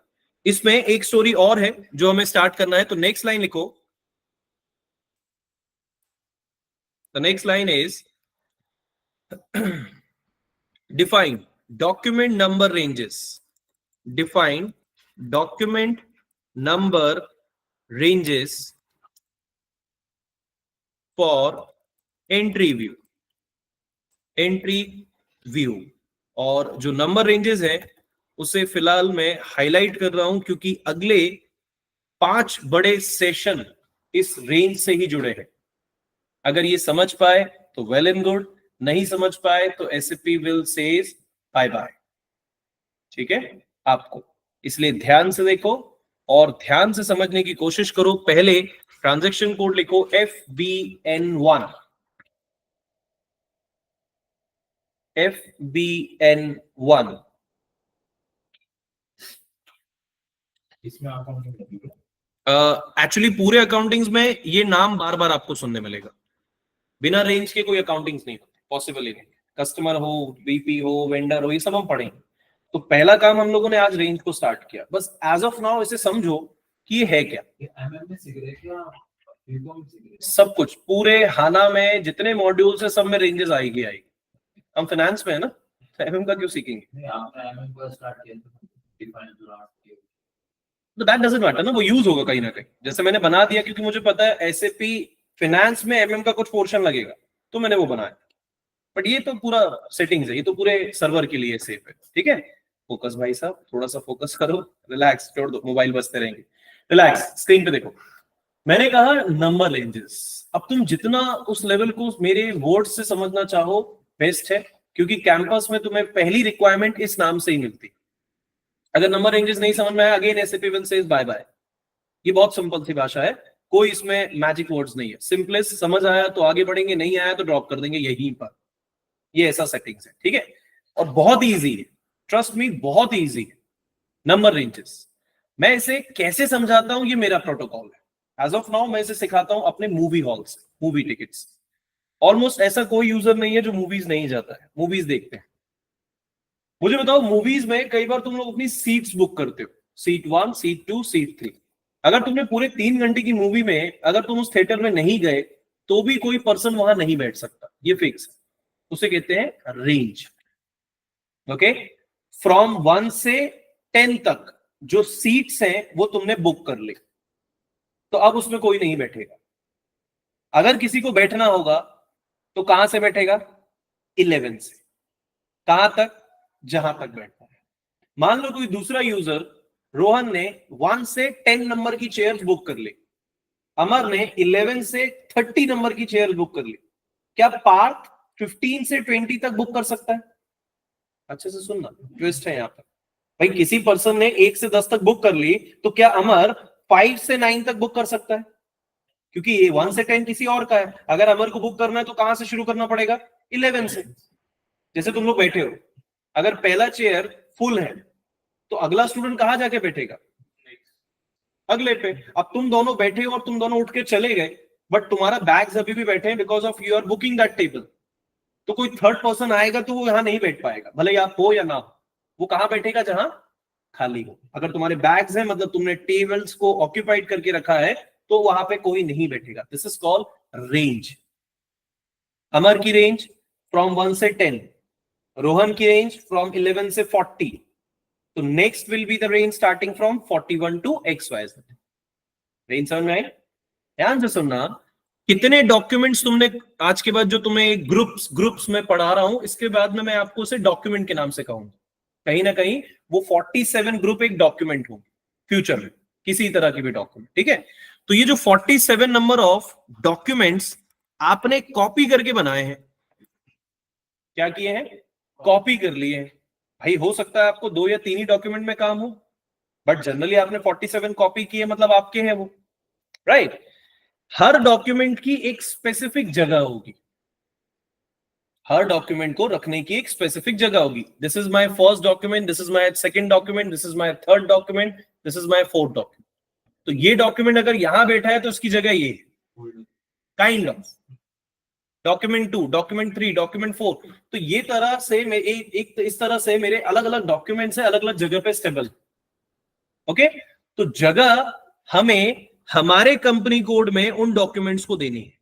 इसमें एक स्टोरी और है जो हमें स्टार्ट करना है। तो नेक्स्ट लाइन लिखो। The next line is define document number ranges. Define document number ranges for entry view. Entry view और जो नंबर रेंजेस है उसे फिलहाल मैं हाईलाइट कर रहा हूं क्योंकि अगले 5 बड़े सेशन इस रेंज से ही जुड़े हैं। अगर ये समझ पाए तो वेल एंड गुड, नहीं समझ पाए तो SAP will says bye bye. ठीक है आपको, इसलिए ध्यान से देखो और ध्यान से समझने की कोशिश करो। पहले ट्रांजैक्शन कोड लिखो FBN1। FBN1 इसमें अकाउंटिंग एक्चुअली पूरे अकाउंटिंग्स में ये नाम बार बार आपको सुनने मिलेगा। बिना रेंज के कोई अकाउंटिंग्स नहीं होती, पॉसिबल ही नहीं। कस्टमर हो, VP हो, वेंडर हो, ये सब हम पढ़ेंगे। तो पहला काम हम लोगों ने आज रेंज को स्टार्ट किया। बस एज ऑफ नाउ इसे समझो कि ये है क्या। MM में सीख रहे क्या? बीकॉम सीख रहे? सब कुछ पूरे हाना में जितने मॉड्यूल्स है सब में रेंजेस आएगी। हम फाइनेंस में है ना, तो MM का क्यों सीखेंगे? नहीं, आपने MM को स्टार्ट किया तो डिफाइन तो दैट डजंट मैटर ना, वो यूज होगा कहीं ना कहीं। जैसे मैंने बना दिया क्योंकि मुझे पता है SAP फाइनेंस में MM का कुछ पोर्शन लगेगा तो मैंने वो बनाया। बट ये तो पूरा सेटिंग्स है, ये तो पूरे सर्वर के लिए सेफ है। ठीक है, फोकस भाई साहब, थोड़ा सा फोकस करो, रिलैक्स, छोड़ दो मोबाइल बजते रहेंगे। रिलैक्स, स्क्रीन पे देखो। मैंने कहा नंबर रेंजेस। अब तुम जितना उस लेवल को मेरे वर्ड्स से समझना चाहो बेस्ट है, क्योंकि कैंपस में तुम्हें पहली रिक्वायरमेंट इस नाम से ही मिलती। अगर नंबर रेंजेस नहीं समझ में आया, again SAP will says bye bye. ये बहुत सिंपल सी भाषा है, कोई इसमें मैजिक वर्ड्स नहीं है। सिंपलेस्ट, समझ आया तो आगे बढ़ेंगे, नहीं आया तो ड्रॉप कर देंगे यहीं पर। ये ऐसा सेटिंग्स है, ठीक है। और बहुत इजी है, ट्रस्ट मी, बहुत इजी है नंबर रेंजेस। मैं इसे कैसे समझाता हूं, ये मेरा प्रोटोकॉल है। एज ऑफ नाउ मैं इसे सिखाता हूं अपने मूवी हॉल से, मूवी टिकट्स। ऑलमोस्ट ऐसा कोई यूजर नहीं है जो मूवीज नहीं जाता है, मूवीज देखते हैं। मुझे बताओ, मूवीज में कई बार तुम लोग अपनी सीट्स बुक करते हो, सीट 1, सीट 2, सीट 3। अगर तुमने पूरे 3 घंटे की मूवी में अगर तुम उस थिएटर में नहीं गए तो भी कोई पर्सन वहां नहीं बैठ सकता, ये फिक्स है। उसे कहते हैं रेंज। ओके, फ्रॉम 1 से 10 तक जो सीट्स हैं वो तुमने बुक कर ली, तो अब उसमें कोई नहीं बैठेगा। अगर किसी को बैठना होगा तो कहां से बैठेगा? 11 से। कहां तक? जहां तक बैठना है। मान लो कोई दूसरा यूजर, रोहन ने 1 से 10 नंबर की चेयर बुक कर ली, अमर ने 11 से 30 नंबर की चेयर बुक कर ली। क्या पार्थ 15 से 20 तक बुक कर सकता है? अच्छे से सुनना, ट्विस्ट है यहां पर। भाई किसी पर्सन ने 1 से 10 तक बुक कर ली, तो क्या अमर 5 से 9 तक बुक कर सकता है? क्योंकि ये 1 से 10 किसी और का है। अगर अमर को बुक करना है तो कहां से शुरू करना पड़ेगा? 11 से। जैसे तुम लोग बैठे हो, अगर पहला चेयर फुल है तो अगला स्टूडेंट कहां जाके बैठेगा? अगले पे। अब तुम दोनों बैठे हो और तुम दोनों उठ के चले गए, बट तुम्हारा बैग्स अभी भी बैठे हैं because of you are booking that table. तो कोई थर्ड पर्सन आएगा तो वो यहां नहीं बैठ पाएगा, भले आप हो या ना हो। वो कहां बैठेगा? जहां खाली हो। अगर तुम्हारे बैग्स हैं, मतलब तुमने टेबल्स को ऑक्यूपाइड करके रखा है, तो वहां पे कोई नहीं बैठेगा। This is called range. Amar की रेंज फ्रॉम 1 से 10, रोहन की रेंज फ्रॉम 11 से 40, तो next will be the range starting from 41 to XYZ। Range समझ में आई? ध्यान से सुनना, कितने डॉक्यूमेंट्स तुमने आज के बाद जो तुम्हें ग्रुप्स में पढ़ा रहा हूं, इसके बाद में मैं आपको उसे डॉक्यूमेंट के नाम से कहूंगा। कहीं ना कहीं वो 47 ग्रुप एक डॉक्यूमेंट होंगे फ्यूचर में, किसी तरह की भी डॉक्यूमेंट, ठीक है? तो ये जो 47 नंबर ऑफ डॉक्यूमेंट्स आपने कॉपी करके बनाए हैं, क्या किए हैं? कॉपी कर लिए हैं। भाई हो सकता है आपको 2 या 3 ही डॉक्यूमेंट में काम हो, बट जनरली आपने 47 कॉपी किए, मतलब आपके हैं वो, राइट? हर डॉक्यूमेंट की एक स्पेसिफिक जगह होगी, हर डॉक्यूमेंट को रखने की एक स्पेसिफिक जगह होगी। This is my first document, this is my second document, this is my third document, this is my fourth document. तो ये डॉक्यूमेंट अगर यहां बैठा है तो इसकी जगह ये kind of document 2, document 3, document 4। तो ये तरह से एक इस तरह से मेरे अलग अलग डॉक्यूमेंट्स है, अलग अलग जगह पे स्टेबल। ओके, तो जगह हमें हमारे कंपनी कोड में उन डॉक्यूमेंट्स को देनी है।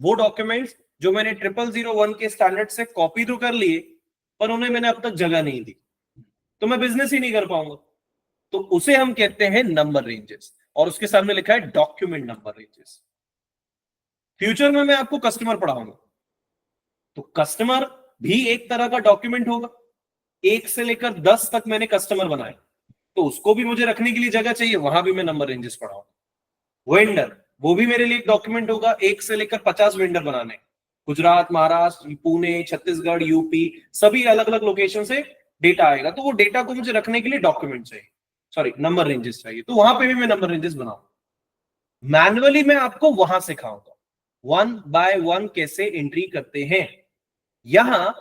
वो डॉक्यूमेंट्स जो मैंने 0001 के स्टैंडर्ड से कॉपी तो कर लिए, पर उन्हें मैंने अब तक जगह नहीं दी, तो मैं बिजनेस ही नहीं कर पाऊंगा। तो उसे हम कहते हैं नंबर रेंजेस, और उसके सामने लिखा है डॉक्यूमेंट नंबर रेंजेस। फ्यूचर में मैं आपको कस्टमर पढ़ाऊंगा, तो कस्टमर भी एक तरह का डॉक्यूमेंट होगा। 1 से लेकर 10 तक मैंने कस्टमर बनाए, तो उसको भी मुझे रखने के लिए जगह चाहिए, वहां भी मैं नंबर रेंजेस पढ़ाऊंगा। वेंडर, वो भी मेरे लिए एक डॉक्यूमेंट होगा। 1 से लेकर 50 वेंडर बनाने, गुजरात, महाराष्ट्र, पुणे, छत्तीसगढ़, यूपी, सभी अलग अलग लोकेशन से डेटा आएगा, तो वो डेटा को मुझे रखने के लिए डॉक्यूमेंट चाहिए, सॉरी नंबर रेंजेस चाहिए, तो वहां पे भी मैं नंबर रेंजेस बनाऊंगा। मैनुअली मैं आपको वहां सिखाऊंगा 1 बाय 1 कैसे एंट्री करते हैं। यहां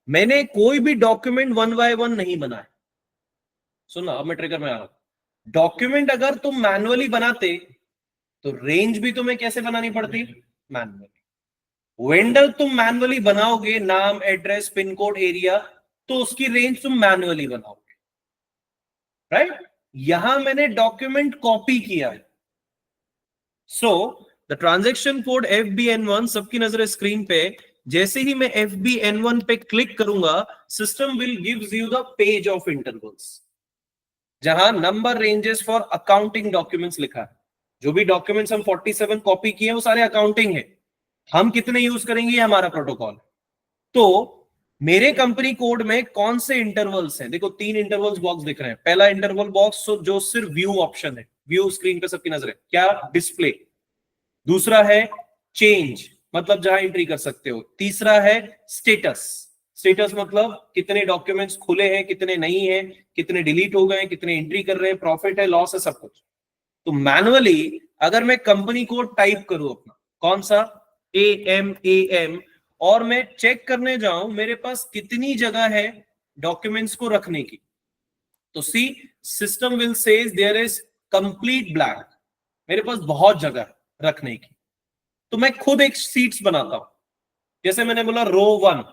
मैंने कोई भी डॉक्यूमेंट 1 बाय 1 नहीं बनाया। सुना, अब मैं ट्रिगर में आ रहा हूं। डॉक्यूमेंट अगर तुम मैनुअली बनाते तो रेंज भी तुम्हें कैसे बनानी पड़ती? मैनुअली। वेंडर तुम मैनुअली बनाओगे, नाम, एड्रेस, पिन कोड, एरिया, तो उसकी रेंज तुम मैनुअली बनाओगे, राइट? यहां मैंने डॉक्यूमेंट कॉपी किया है। So the transaction code FBN1, सबकी नजर स्क्रीन पे, जैसे ही मैं FBN1 पे क्लिक करूंगा, system will gives you the page of intervals, जहां number ranges for accounting documents लिखा है। जो भी डॉक्यूमेंट्स हम 47 कॉपी किए वो सारे अकाउंटिंग है। हम कितने यूज करेंगे ये हमारा प्रोटोकॉल। तो मेरे कंपनी कोड में कौन से इंटरवल्स हैं? देखो 3 इंटरवल्स बॉक्स दिख रहे हैं। पहला इंटरवल बॉक्स जो सिर्फ व्यू ऑप्शन है, व्यू स्क्रीन पे सबकी नजर है, क्या? डिस्प्ले। दूसरा है चेंज, मतलब जहां एंट्री कर सकते हो। तीसरा है स्टेटस, स्टेटस मतलब कितने डॉक्यूमेंट्स खुले हैं, कितने नहीं है, कितने डिलीट हो गए, कितने एंट्री कर रहे हैं, प्रॉफिट है, लॉस है, सब कुछ। तो मैनुअली अगर मैं कंपनी कोड टाइप करूं अपना, कौन सा? AM, और मैं चेक करने जाऊं मेरे पास कितनी जगह है डॉक्यूमेंट्स को रखने की, तो see system will says there is complete blank, मेरे पास बहुत जगह है रखने की। तो मैं खुद एक सीट्स बनाता हूं। जैसे मैंने बोला रो 1,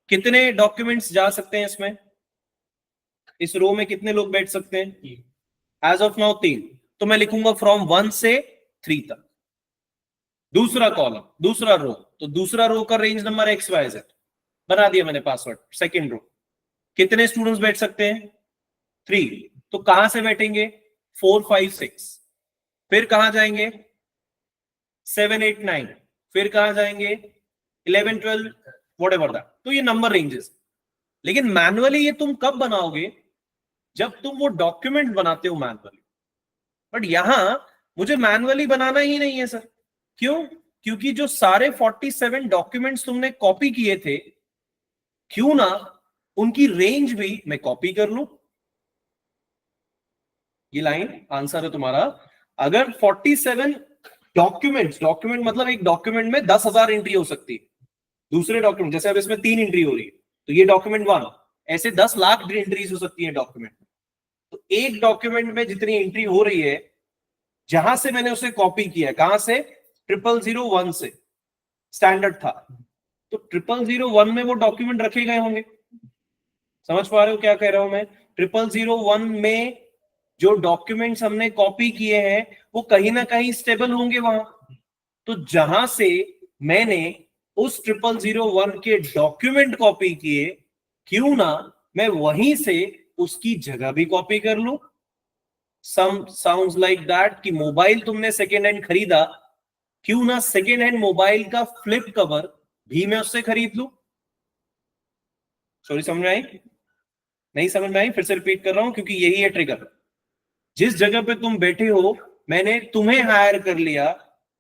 कितने डॉक्यूमेंट्स जा सकते हैं इसमें? इस रो में कितने लोग बैठ सकते हैं? एज ऑफ नाउ 3, तो मैं लिखूंगा फ्रॉम 1 से 3 तक। दूसरा कॉलम, दूसरा रो, तो दूसरा रो का रेंज नंबर XYZ बना दिया मैंने पासवर्ड। सेकंड रो, कितने स्टूडेंट्स बैठ सकते हैं? 3, तो कहां से बैठेंगे? 4, 5, 6। फिर कहां जाएंगे? 7, 8, 9। फिर कहां जाएंगे? 11, 12, वॉट एवर दैट। तो ये नंबर रेंजेस। लेकिन मैनुअली ये तुम कब बनाओगे? जब तुम वो डॉक्यूमेंट बनाते हो मैनुअली। बट यहां मुझे मैनुअली बनाना ही नहीं है सर। क्यों? क्योंकि जो सारे 47 डॉक्यूमेंट्स तुमने कॉपी किए थे, क्यों ना उनकी रेंज भी मैं कॉपी कर लूं। ये लाइन आंसर है तुम्हारा। अगर 47 डॉक्यूमेंट्स, डॉक्यूमेंट मतलब एक डॉक्यूमेंट में 10,000 एंट्री हो सकती है। दूसरे डॉक्यूमेंट जैसे अब इसमें 3 एंट्री हो रही है, तो ये डॉक्यूमेंट 1, ऐसे 10 लाख एंट्रीज हो सकती है डॉक्यूमेंट। तो एक डॉक्यूमेंट में जितनी एंट्री हो रही है, जहां से मैंने उसे कॉपी किया, कहां से? 0001 से, स्टैंडर्ड था, तो 0001 में वो डॉक्यूमेंट रखे गए होंगे। समझ पा रहे हो क्या कह रहा हूं मैं? 0001 में जो डॉक्यूमेंट्स हमने कॉपी किए हैं वो कहीं ना कहीं स्टेबल होंगे वहां। तो जहां से मैंने उस 0001 के डॉक्यूमेंट कॉपी किए, क्यों ना मैं वहीं से उसकी जगह भी कॉपी कर लूं। सम साउंड्स लाइक दैट कि मोबाइल तुमने सेकेंड हैंड खरीदा, क्यों ना सेकेंड हैंड मोबाइल का फ्लिप कवर भी मैं उससे खरीद लूं। सॉरी, समझ में आई? नहीं समझ में आई? फिर से रिपीट कर रहा हूं क्योंकि यही है ट्रिगर। जिस जगह पे तुम बैठे हो मैंने तुम्हें हायर कर लिया,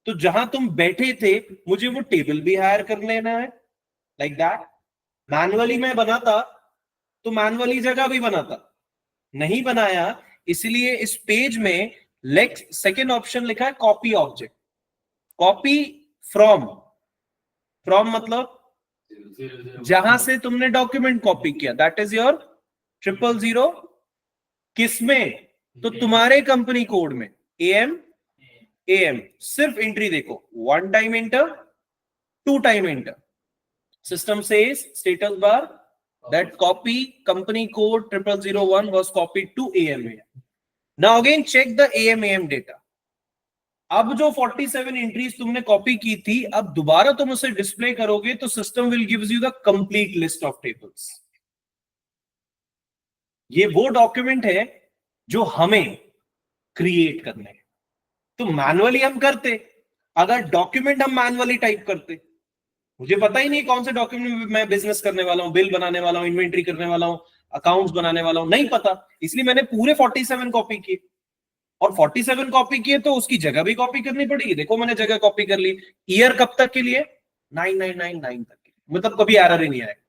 तो जहां तुम बैठे थे मुझे वो टेबल भी हायर कर लेना है, लाइक दैट। मैनुअली मैं बनाता तो मैनुअली जगह भी बनाता, नहीं बनाया, इसलिए इस पेज में सेकेंड ऑप्शन लिखा है copy object. Copy from, from मतलब जहां से तुमने डॉक्यूमेंट कॉपी किया, दैट इज योर 000। किसमें? तो तुम्हारे कंपनी कोड में एम सिर्फ एंट्री देखो, 1 time enter, 2 time enter. System says status bar that copy company code 0001 was copied to AMAM. Now again check the AMAM data. अब जो 47 एंट्रीज तुमने कॉपी की थी, अब दोबारा तुम उसे डिस्प्ले करोगे तो system will gives you the complete list of tables. ये वो डॉक्यूमेंट है जो हमें क्रिएट करने हैं। तो मैनुअली हम करते, अगर डॉक्यूमेंट हम मैनुअली टाइप करते, मुझे पता ही नहीं कौन से डॉक्यूमेंट में मैं बिजनेस करने वाला हूं, बिल बनाने वाला हूं, इन्वेंट्री करने वाला हूं, अकाउंट्स बनाने वाला हूं, नहीं पता, इसलिए मैंने पूरे 47 कॉपी किए। और 47 कॉपी किए तो उसकी जगह भी कॉपी करनी पड़ेगी। देखो मैंने जगह कॉपी कर ली। ईयर कब तक के लिए? 9999 तक के, मतलब कभी एरर ही नहीं आएगा।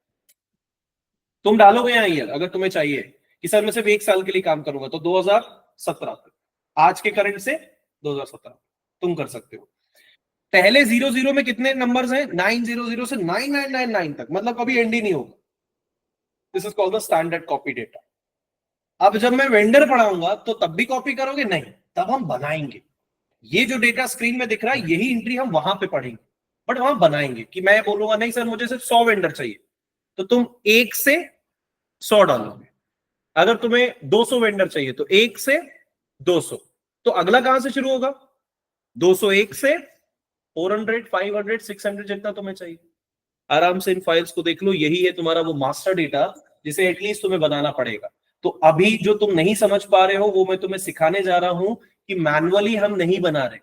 तुम डालोगे यहाँ ईयर, अगर तुम्हें चाहिए कि सर मैं सिर्फ 1 साल के लिए काम करूंगा, तो 2017 तक, आज के करंट से 2017 तुम कर सकते हो। पहले 00 में कितने नंबर्स हैं? 900 से 9999 तक, मतलब कभी एंड ही नहीं होगा। This is called the standard copy data. अब जब मैं वेंडर पढ़ाऊंगा तो तब भी कॉपी करोगे? नहीं, तब हम बनाएंगे। ये जो डेटा स्क्रीन में दिख रहा है यही एंट्री हम वहां पे पढ़ेंगे, बट वहां बनाएंगे। कि मैं बोलूंगा नहीं सर मुझे सिर्फ 100 वेंडर चाहिए, तो तुम 1 से 100 डालोगे। अगर तुम्हें 200 वेंडर चाहिए तो 1 से 200, तो अगला कहां से शुरू होगा? 201 से 400, 500, 600 जितना तुम्हें चाहिए। आराम से इन फाइल्स को देख लो, यही है तुम्हारा वो मास्टर डेटा जिसे एटलीस्ट तुम्हें बनाना पड़ेगा। तो अभी जो तुम नहीं समझ पा रहे हो वो मैं तुम्हें सिखाने जा रहा हूं कि मैनुअली हम नहीं बना रहे।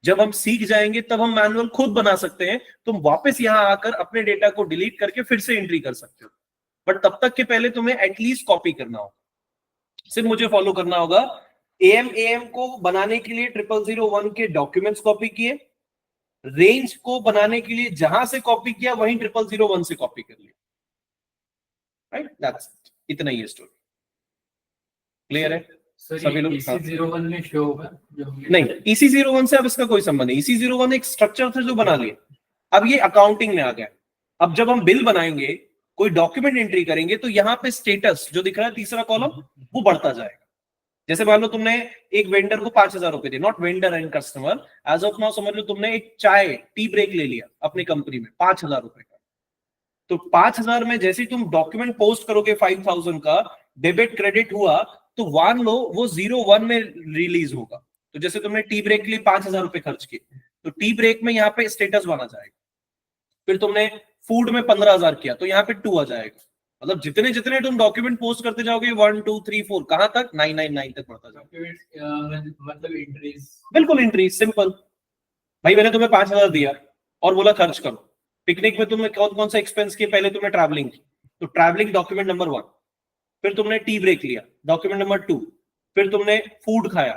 जब हम सीख जाएंगे तब हम मैनुअल खुद बना सकते हैं। तुम वापस यहां आकर अपने डेटा को डिलीट करके फिर से एंट्री कर सकते हो, बट तब तक के पहले तुम्हें एटलीस्ट कॉपी करना होगा। सिर्फ मुझे फॉलो करना होगा। एम को बनाने के लिए 0001 के डॉक्यूमेंट्स कॉपी किए, रेंज को बनाने के लिए जहां से कॉपी किया वहीं 0001 से कॉपी कर लिया, राइट? दैट्स इट, इतना ही है स्टोरी। क्लियर है सभी लोग? EC01 में शो होगा नहीं, EC01 से अब इसका कोई संबंध नहीं। EC01 एक स्ट्रक्चर था जो बना लिया। अब ये अकाउंटिंग में आ गया। अब जब हम बिल बनाएंगे, कोई डॉक्यूमेंट एंट्री करेंगे, तो यहाँ पे स्टेटस जो दिख रहा है तीसरा कॉलम, वो बढ़ता जाएगा। जैसे मान लो तुमने एक वेंडर को 5000 रुपए दिए, not vendor and customer, as of now समझ लो तुमने एक चाय टी ब्रेक ले लिया अपनी कंपनी में 5000 रुपए का। तो 5000 में जैसे ही तुम डॉक्यूमेंट पोस्ट करोगे 5000 का, डेबिट क्रेडिट हुआ, तो मान लो वो 01 में रिलीज होगा। तो जैसे तुमने टी ब्रेक के लिए 5000 रुपए खर्च किए, तो टी ब्रेक में यहाँ पे स्टेटस बना जाएगा। फिर तुमने फूड में 15000 किया, तो यहाँ पे 2 आ जाएगा। मतलब जितने जितने तुम डॉक्यूमेंट पोस्ट करते जाओगे 1 2 3 4 कहां तक? 999 तक बढ़ता जाएगा। मतलब एंट्रीज, बिल्कुल एंट्री सिंपल। भाई मैंने तुम्हें 5000 दिया और बोला खर्च करो। पिकनिक में तुमने कौन कौन सा एक्सपेंस किया? पहले तुमने ट्रैवलिंग की, तो ट्रैवलिंग डॉक्यूमेंट नंबर 1। फिर तुमने टी ब्रेक लिया, डॉक्यूमेंट नंबर 2। फिर तुमने फूड खाया,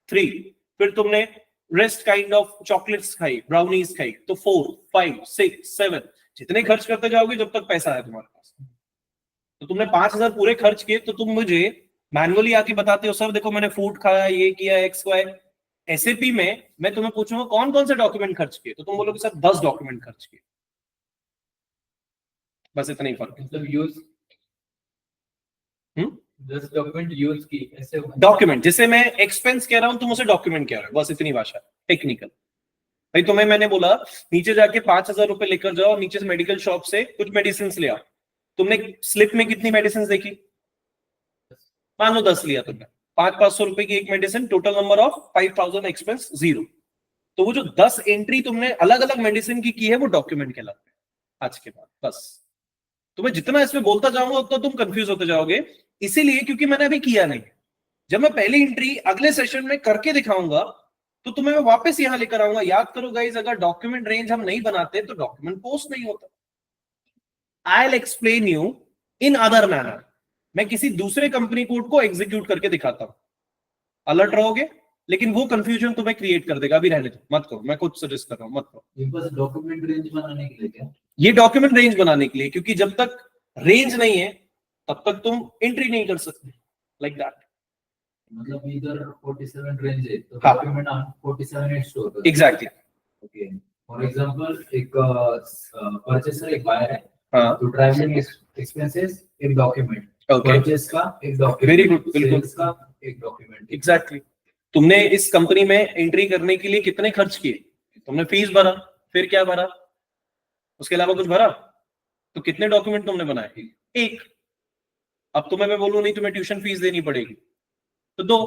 3। फिर तुमने रेस्ट काइंड ऑफ चॉकलेट्स खाई, ब्राउनीज खाई, तो 4 5 6 7। जितने खर्च करते जाओगे जब तक पैसा है तुम्हारे पास। तो तुमने 5000 पूरे खर्च किए, तो तुम मुझे मैनुअली आके बताते हो सर देखो मैंने फूड खाया, ये किया, एक्स वाई। एसएपी में मैं तुम्हें पूछूंगा कौन कौन से डॉक्यूमेंट खर्च किए, तो तुम बोलोगे सर 10 डॉक्यूमेंट खर्च किए। बस इतना ही फर्क है। मतलब यूज 10 डॉक्यूमेंट यूज की ऐसे डॉक्यूमेंट, जिसे मैं एक्सपेंस कह रहा हूं तुम उसे डॉक्यूमेंट कह रहे हो, बस इतनी भाषा टेक्निकल। भाई तुम्हें मैंने बोला नीचे जाके 5000 रुपए लेकर जाओ, नीचे से मेडिकल शॉप से कुछ मेडिसिन ले आओ। तुमने स्लिप में कितनी मेडिसिन देखी? मान लो 10 लिया तुमने, 500 रुपए की एक medicine, total number of 5000, expense 0। तो वो जो 10 एंट्री तुमने अलग अलग मेडिसिन की है वो डॉक्यूमेंट कहलाते हैं आज के बाद। बस तो मैं जितना इसमें बोलता जाऊंगा उतना तुम कंफ्यूज होते जाओगे, इसीलिए क्योंकि मैंने अभी किया नहीं। जब मैं पहली एंट्री अगले सेशन में करके दिखाऊंगा तो तुम्हें मैं वापस यहां लेकर आऊंगा। याद करो गाइस, अगर डॉक्यूमेंट रेंज हम नहीं बनाते तो डॉक्यूमेंट पोस्ट नहीं होता। I will explain you in other manner. मैं किसी दूसरे कंपनी कोड को एग्जीक्यूट करके दिखाता हूं, अलर्ट रहोगे, लेकिन वो कंफ्यूजन तुम्हें क्रिएट कर देगा। अभी रहने दो, मत करो, मैं कुछ सजेस्ट कर रहा हूं, मत करो। ये बस डॉक्यूमेंट रेंज बनाने के लिए क्या? ये डॉक्यूमेंट रेंज बनाने के लिए, क्योंकि जब तक रेंज नहीं है तब तक तुम एंट्री नहीं कर सकते, लाइक दैट। मतलब इधर 47 रेंज है तो हाँ। डॉक्यूमेंट 47 स्टोर कर। एग्जैक्टली। ओके, फॉर एग्जांपल एक परचेसर एक बायर है, हाँ, तो ट्रैवलिंग एक्सपेंसेस एक डॉक्यूमेंट, ओके, परचेस का एक डॉक्यूमेंट, वेरी गुड, बिल्कुल सेल्स का एक डॉक्यूमेंट। एग्जैक्टली। तुमने इस कंपनी में एंट्री करने के लिए कितने खर्च किए? तुमने फीस भरा, फिर क्या भरा, उसके अलावा कुछ भरा? तो कितने डॉक्यूमेंट तुमने बनाए? एक। अब तुम्हें मैं बोलूं नहीं तुम्हें ट्यूशन फीस देनी पड़ेगी तो 2।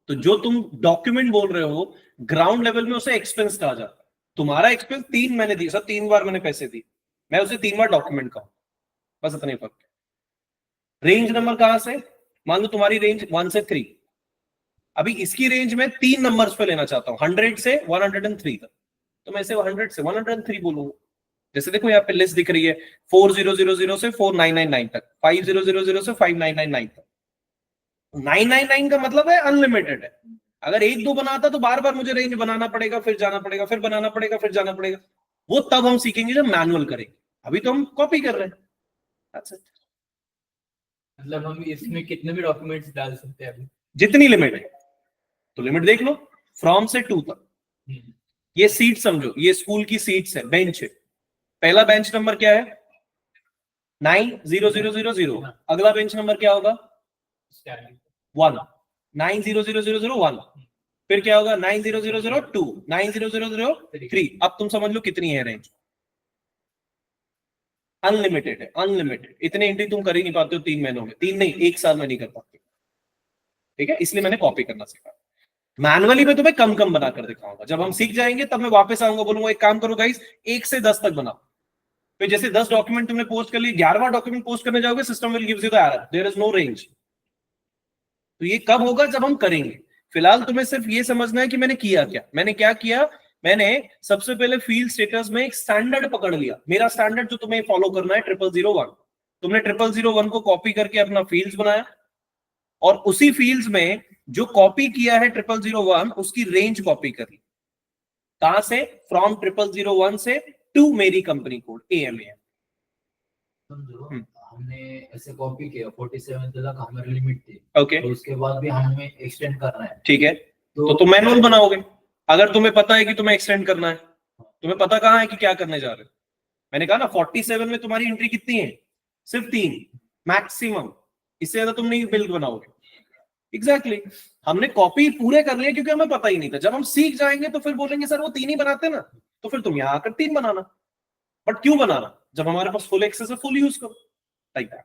तो जो तुम डॉक्यूमेंट बोल रहे हो ग्राउंड लेवल में उसे एक्सपेंस कहा जाता है। तुम्हारा एक्सपेंस 3 मैंने दी सर, 3 बार मैंने पैसे दिए, मैं उसे 3 बार डॉक्यूमेंट कहूं, बस इतना ही फर्क है। रेंज नंबर कहां से? मान लो तुम्हारी रेंज 1 से 3, अभी इसकी रेंज में 3 नंबर्स पे लेना चाहता हूं, 100 से 103 तक, तो मैं इसे 100 से 103 बोलूंगा। जैसे देखो यहाँ पे लिस्ट दिख रही है 4000 से 4999 तक, 5000 से 5999 तक। 999 का मतलब है अनलिमिटेड है। अगर 1-2 बनाता तो बार बार मुझे रेंज बनाना पड़ेगा, फिर जाना पड़ेगा, फिर बनाना पड़ेगा, फिर जाना पड़ेगा। वो तब हम सीखेंगे जब मैनुअल करेंगे, अभी तो हम कॉपी कर रहे हैं। That's it. मतलब हम इसमें कितने भी डॉक्यूमेंट्स डाल सकते हैं अभी? जितनी लिमिट है, तो लिमिट देख लो, फ्रॉम से 2 तक। ये सीट समझो, ये स्कूल की सीट्स है, बेंच है। पहला बेंच नंबर क्या है? 90000। अगला बेंच नंबर क्या होगा? 1 9000001। फिर क्या होगा? 90002, 90003। अब तुम समझ लो कितनी है रेंज। अनलिमिटेड है, अनलिमिटेड। इतने एंट्री तुम कर ही नहीं पाते हो 3 महीनों में, 3 नहीं 1 साल में नहीं कर पाते। ठीक है, इसलिए मैंने कॉपी करना सीखा। मैनुअली में तुम्हें कम कम बना कर दिखाऊंगा। जब हम सीख जाएंगे तब मैं वापस आऊंगा, बोलूंगा एक काम करो गाइस, 1 से 10 तक बनाओ। फिर जैसे 10 डॉक्यूमेंट तुमने पोस्ट कर लिए, 11वां डॉक्यूमेंट पोस्ट करने जाओगे, system will gives you the error, there is no range. तो ये कब होगा? जब हम करेंगे। फिलहाल तुम्हें सिर्फ ये समझना है कि मैंने किया क्या। मैंने क्या किया? मैंने सबसे पहले फील्ड स्टेटस में एक स्टैंडर्ड पकड़ लिया। मेरा स्टैंडर्ड जो तुम्हें फॉलो करना है 0001। तुमने 0001 को कॉपी करके अपना फील्ड्स बनाया, और उसी फील्ड्स में जो कॉपी किया है 0001 उसकी रेंज कॉपी कर ली। कहां से? फ्रॉम 0001 से टू मेरी कंपनी कोड AMAM। समझो हमने ऐसे कॉपी किया 47 तक हमारी लिमिट थी, ओके, तो उसके बाद भी हमें एक्सटेंड करना है। ठीक है, तो तुम मैनुअल बनाओगे। अगर तुम्हें पता है कि तुम्हें एक्सटेंड करना है, तुम्हें पता कहां है कि क्या करने जा रहे हो। मैंने कहा ना 47 में तुम्हारी एंट्री कितनी है? सिर्फ 3 मैक्सिमम, इससे ज्यादा तुम नहीं बिल बनाओगे। एग्जैक्टली हमने कॉपी पूरे कर लिए क्योंकि हमें पता ही नहीं था। जब हम सीख जाएंगे तो फिर बोलेंगे सर वो 3 ही बनाते ना, तो फिर तुम यहां आकर 3 बनाना। बट क्यों बनाना जब हमारे पास फुल एक्सेस है? फुल यूज करो, लाइक दैट।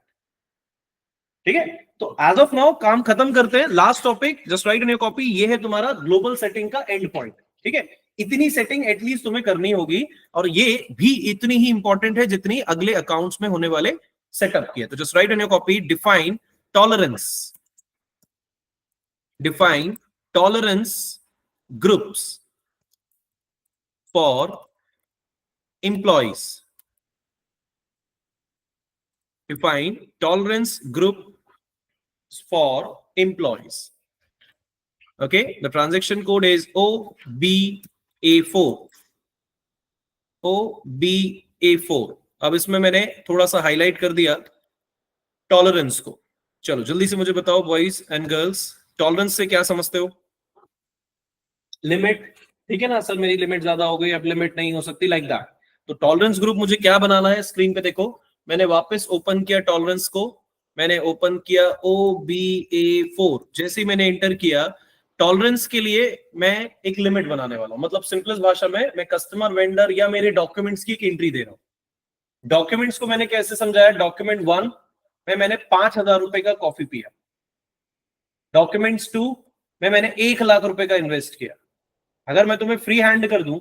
ठीक है, तो एज ऑफ नाउ काम खत्म करते हैं। Last topic, just right in your copy, ये है तुम्हारा ग्लोबल सेटिंग का एंड पॉइंट। ठीक है, इतनी सेटिंग एटलीस्ट तुम्हें करनी होगी, और ये भी इतनी ही इंपॉर्टेंट है जितनी अगले अकाउंट्स में होने वाले सेटअप की है। तो just right in your copy, define tolerance, define tolerance groups for employees. Define tolerance groups for employees. Okay, the transaction code is OBA4. OBA4. अब इसमें मैंने थोड़ा सा हाईलाइट कर दिया टॉलरेंस को। चलो जल्दी से मुझे बताओ बॉयज एंड गर्ल्स, टॉलरेंस से क्या समझते हो? लिमिट, ठीक है ना सर, मेरी लिमिट ज्यादा हो गई, अब लिमिट नहीं हो सकती, लाइक दैट। तो टॉलरेंस ग्रुप मुझे क्या बनाना है? स्क्रीन पे देखो, मैंने वापस ओपन किया टॉलरेंस को, मैंने ओपन किया OBA4। जैसे ही मैंने एंटर किया, टॉलरेंस के लिए मैं एक लिमिट बनाने वाला हूं। मतलब सिंपलेस्ट भाषा में मैं कस्टमर, वेंडर या मेरे डॉक्यूमेंट्स की एक एंट्री दे रहा हूं। डॉक्यूमेंट्स को मैंने कैसे समझाया? डॉक्यूमेंट 1 में मैंने 5000 रुपए का कॉफी पिया, डॉक्यूमेंट्स 2 में मैंने 1 लाख रुपए का इन्वेस्ट किया। अगर मैं तुम्हें फ्री हैंड कर दूं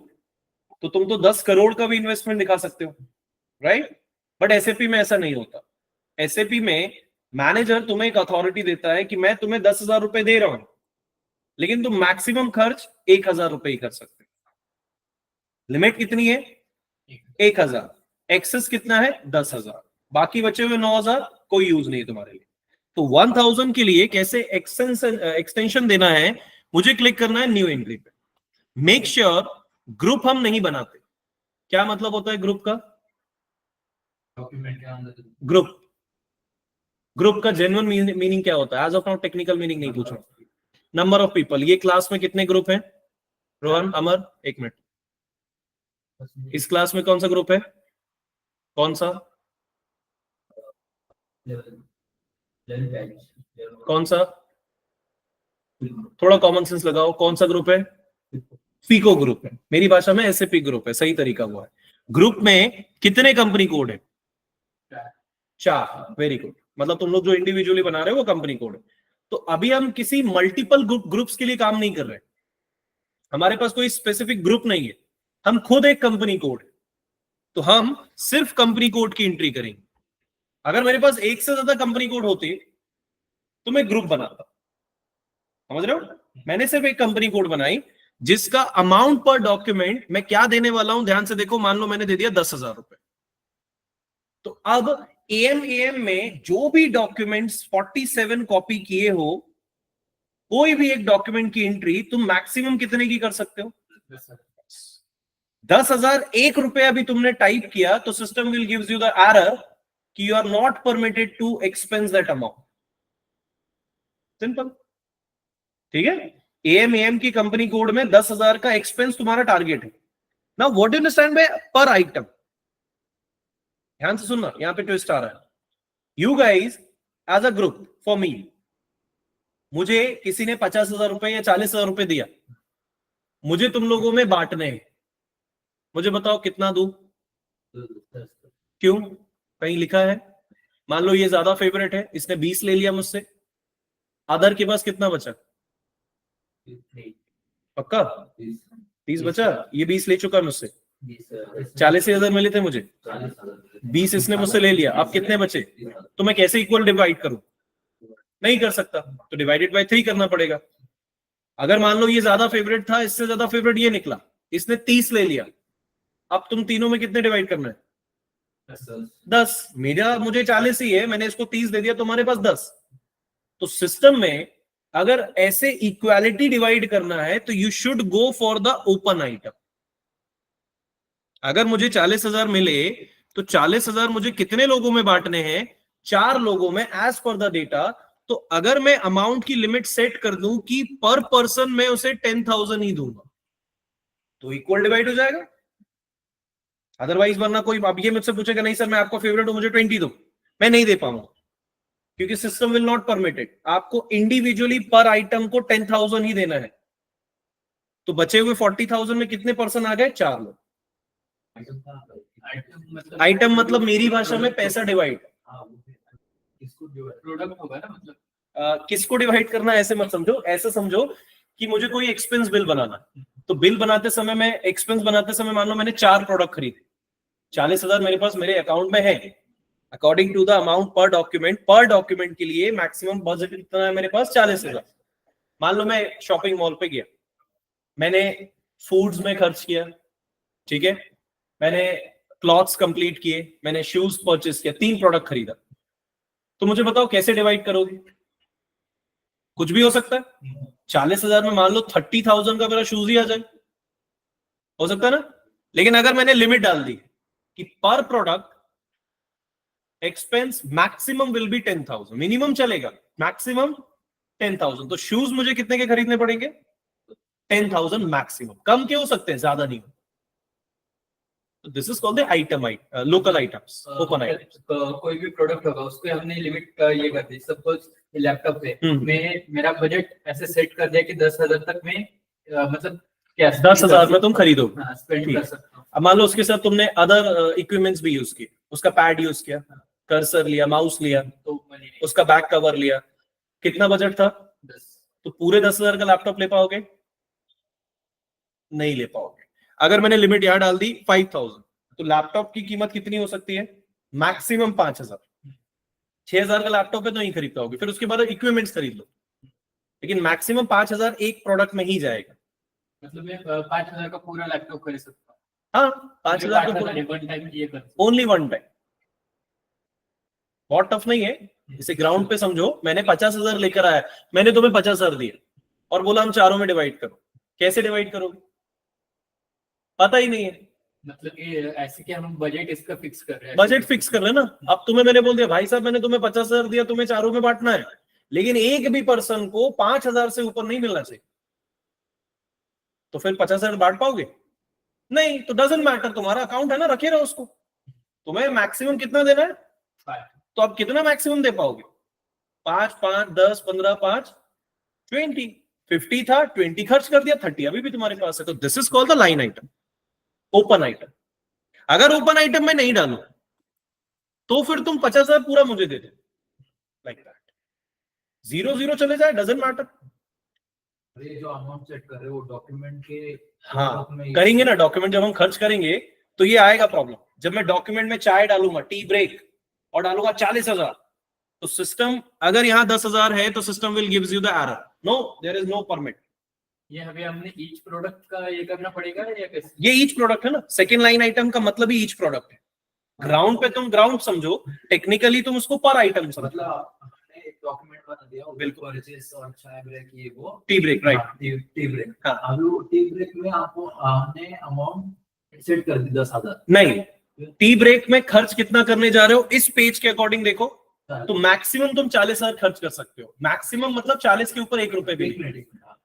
तो तुम तो 10 करोड़ का भी इन्वेस्टमेंट दिखा सकते हो, राइट? बट एसएपी में ऐसा नहीं होता। एसएपी में मैनेजर तुम्हें एक अथॉरिटी देता है कि मैं तुम्हें 10,000 रुपए दे रहा हूं, लेकिन तुम मैक्सिमम खर्च 1,000 रुपए ही कर सकते हो। लिमिट कितनी है? 1,000। एक्सेस कितना है? 10,000। बाकी बचे हुए 9,000 कोई यूज नहीं है तुम्हारे लिए। तो 1,000 के लिए कैसे एक्सटेंशन देना है, मुझे क्लिक करना है न्यू एंट्री पे। मेक श्योर ग्रुप हम नहीं बनाते। क्या मतलब होता है ग्रुप का? डॉक्यूमेंट के अंदर ग्रुप का जेन्युइन मीनिंग क्या होता है? As of now technical meaning नहीं पूछ रहा। Number of people. ये क्लास में कितने ग्रुप हैं? रोहन, अमर, एक मिनट। इस क्लास में कौन सा ग्रुप है? कौन सा? कौन सा? थोड़ा कॉमन सेंस लगाओ। कौन सा ग्रुप है? फीको ग्रुप है। मेरी भाषा में एसएपी ग्रुप है, सही तरीका हुआ है। ग्रुप में कितने कंपनी कोड है? 4। Very good. मतलब तुम लोग जो इंडिविजुअली बना रहे हो वो कंपनी कोड है। तो अभी हम किसी मल्टीपल ग्रुप्स के लिए काम नहीं कर रहे। हमारे पास कोई स्पेसिफिक ग्रुप नहीं है, हम खुद एक कंपनी कोड है। तो हम सिर्फ कंपनी कोड की एंट्री करेंगे। अगर मेरे पास एक से ज्यादा कंपनी कोड होती तो मैं ग्रुप बनाता। समझ रहे हो? मैंने सिर्फ एक कंपनी कोड बनाई जिसका अमाउंट पर डॉक्यूमेंट मैं क्या देने वाला हूं, ध्यान से देखो। मान लो मैंने दे दिया 10,000 रुपए। तो अब एएम में जो भी डॉक्यूमेंट्स 47 कॉपी किए हो, कोई भी एक डॉक्यूमेंट की एंट्री तुम मैक्सिमम कितने की कर सकते हो? 10,001 रुपया भी तुमने टाइप किया तो system will gives you the error कि you are not permitted to expense that amount. Simple. ठीक है? एएम की कंपनी कोड में 10,000 का एक्सपेंस तुम्हारा टारगेट है। Now what do you understand by per item? ध्यान से सुनना, यहां पे ट्विस्ट आ रहा है। You guys as a group, for me, मुझे किसी ने 50,000 रुपए या 40,000 रुपए दिया, मुझे तुम लोगों में बांटने हैं। मुझे बताओ कितना दूं? क्यों? कहीं लिखा है? मान लो ये ज्यादा फेवरेट है, इसने 20 ले लिया मुझसे, अदर के पास कितना बचा? पक्का 30 बचा। ये 20 ले चुका मुझसे, 40,000 मिले थे मुझे, 20 इसने मुझसे ले लिया, अब कितने बचे? तो मैं कैसे इक्वल डिवाइड करूं? नहीं कर सकता, तो डिवाइडेड बाय 3 करना पड़ेगा। अगर मान लो ये ज्यादा फेवरेट था, इससे ज्यादा फेवरेट ये निकला, इसने 30 ले लिया, अब तुम तीनों में कितने डिवाइड करना है? 10। मेरा मुझे 40 ही है, मैंने इसको 30 दे दिया, तुम्हारे पास 10। तो सिस्टम में अगर ऐसे इक्वालिटी डिवाइड करना है तो you should go for the open item. अगर मुझे 40,000 मिले तो 40,000 मुझे कितने लोगों में बांटने हैं? 4 लोगों में, एज पर द डेटा। तो अगर मैं अमाउंट की लिमिट सेट कर दूं कि पर पर्सन मैं उसे 10,000 ही दूंगा तो इक्वल डिवाइड हो जाएगा। अदरवाइज वरना कोई अब ये मुझसे पूछेगा नहीं सर मैं आपको फेवरेट हूं, मुझे 20 दो, मैं नहीं दे पाऊंगा क्योंकि सिस्टम विल नॉट परमिटेड। आपको इंडिविजुअली पर आइटम को 10,000 ही देना है। तो बचे हुए 40,000 में कितने पर्सन आ गए? 4 लोग। आइटम मतलब मेरी भाषा में पैसा डिवाइड। प्रोडक्ट होगा ना, मतलब किसको डिवाइड करना ऐसे मत समझो, ऐसे समझो कि मुझे कोई एक्सपेंस बिल बनाना, तो बिल बनाते समय मैं एक्सपेंस बनाते समय मान लो मैंने 4 प्रोडक्ट खरीदे, 40,000 मेरे पास मेरे अकाउंट में है। अकॉर्डिंग टू द अमाउंट पर डॉक्यूमेंट के लिए मैक्सिमम बजट कितना है मेरे पास? 40,000। मान लो मैं शॉपिंग मॉल पे गया, मैंने फूड्स में खर्च किया, ठीक है, मैंने क्लॉथ्स कंप्लीट किए, मैंने शूज परचेस किया, 3 प्रोडक्ट खरीदा। तो मुझे बताओ कैसे डिवाइड करोगे? कुछ भी हो सकता है। 40,000 में मान लो 30,000 का मेरा शूज ही आ जाए, हो सकता है ना। लेकिन अगर मैंने लिमिट डाल दी कि पर product expense maximum will be 10,000, minimum चलेगा, मैक्सिमम 10,000, तो शूज मुझे कितने के खरीदने पड़ेंगे? 10,000 मैक्सिमम। कम के हो सकते हैं, ज्यादा नहीं। This is called the item, local items, open items. कोई भी प्रोडक्ट होगा उस पे हमने लिमिट ये कर दी। सपोज लैपटॉप है, मैं मेरा बजट ऐसे सेट कर दिया कि 10,000 तक में मतलब क्या 10,000 में तुम खरीदोगे, स्पेंड कर सकता हूँ। अब मान लो उसके साथ तुमने अदर इक्विपमेंट्स भी यूज किए, उसका पैड यूज किया, कर्सर लिया, माउस लिया, तो money नहीं। उसका बैक कवर लिया, कितना बजट था? 10। तो पूरे 10,000 का लैपटॉप ले पाओगे? नहीं ले पाओगे। अगर मैंने लिमिट यहां डाल दी 5,000, तो लैपटॉप की कीमत कितनी हो सकती है? मैक्सिमम 5,000। 6,000 का लैपटॉप है तो नहीं खरीद पाओगे, फिर उसके बाद इक्विपमेंट्स खरीद लो, लेकिन मैक्सिमम 5,000 एक प्रोडक्ट में ही जाएगा। मतलब मैं 5,000 का पूरा लैपटॉप खरीद सकता हूँ? हाँ, 5,000 का पूरा, वन टाइम ये कर ओनली वन टाइम। बहुत टफ नहीं है, इसे ग्राउंड पे समझो। मैंने 50,000 लेकर आया, मैंने तुम्हें 50,000 दिए और बोला हम चारों में डिवाइड करो। कैसे डिवाइड करोगे? पता ही नहीं है। मतलब ये ऐसे कि हम बजट इसका फिक्स कर रहे हैं। बजट फिक्स कर लेना। अब तुम्हें मैंने बोल दिया भाई साहब मैंने तुम्हें 50,000 दिया, तुम्हें चारों में बांटना है, लेकिन एक भी पर्सन को 5,000 से ऊपर नहीं मिलना चाहिए, तो फिर 50,000 बांट पाओगे? नहीं, तो डजंट मैटर, तुम्हारा अकाउंट है ना, रखे रहो उसको। तुम्हें मैक्सिमम कितना देना है? 5। तो अब कितना मैक्सिमम दे पाओगे? 5, 5, 10, 15, 5, 20, 50 था, 20 खर्च कर दिया, 30 अभी भी तुम्हारे पास है। तो this is called the line item, open item. अगर ओपन आइटम में नहीं डालो तो फिर तुम 50,000 पूरा मुझे दे दो, लाइक दैट। 0-0 चले जाए, डजंट मैटर। ये जो अमाउंट सेट कर रहे हो डॉक्यूमेंट के, हाँ करेंगे ना, डॉक्यूमेंट जब हम खर्च करेंगे तो ये आएगा प्रॉब्लम। जब मैं डॉक्यूमेंट में चाय डालूंगा, टी ब्रेक, और डालूंगा 40,000, तो सिस्टम, अगर यहाँ 10,000 है तो system will gives you the error, no there is no permit. ये हमें हमने ईच प्रोडक्ट का ये करना पड़ेगा या कैसे? ये ईच प्रोडक्ट है ना, सेकंड लाइन आइटम का मतलब ही ईच प्रोडक्ट है। ग्राउंड पे तुम ग्राउंड समझो, टेक्निकली तुम उसको पर आइटम समझो। मतलब हमने एक डॉक्यूमेंट बना दिया, बिल्कुल परचेज और चाय ब्रेक, ये वो tea break, right, tea break. हाँ। अभी वो टी ब्रेक में आपको हमने अमाउंट सेट कर दी 10,000। नहीं, टी ब्रेक में खर्च कितना करने जा रहे हो इस पेज के अकॉर्डिंग देखो, तो मैक्सिमम तुम 40,000 खर्च कर सकते हो। मैक्सिमम मतलब 40 के ऊपर 1 रुपए भी नहीं।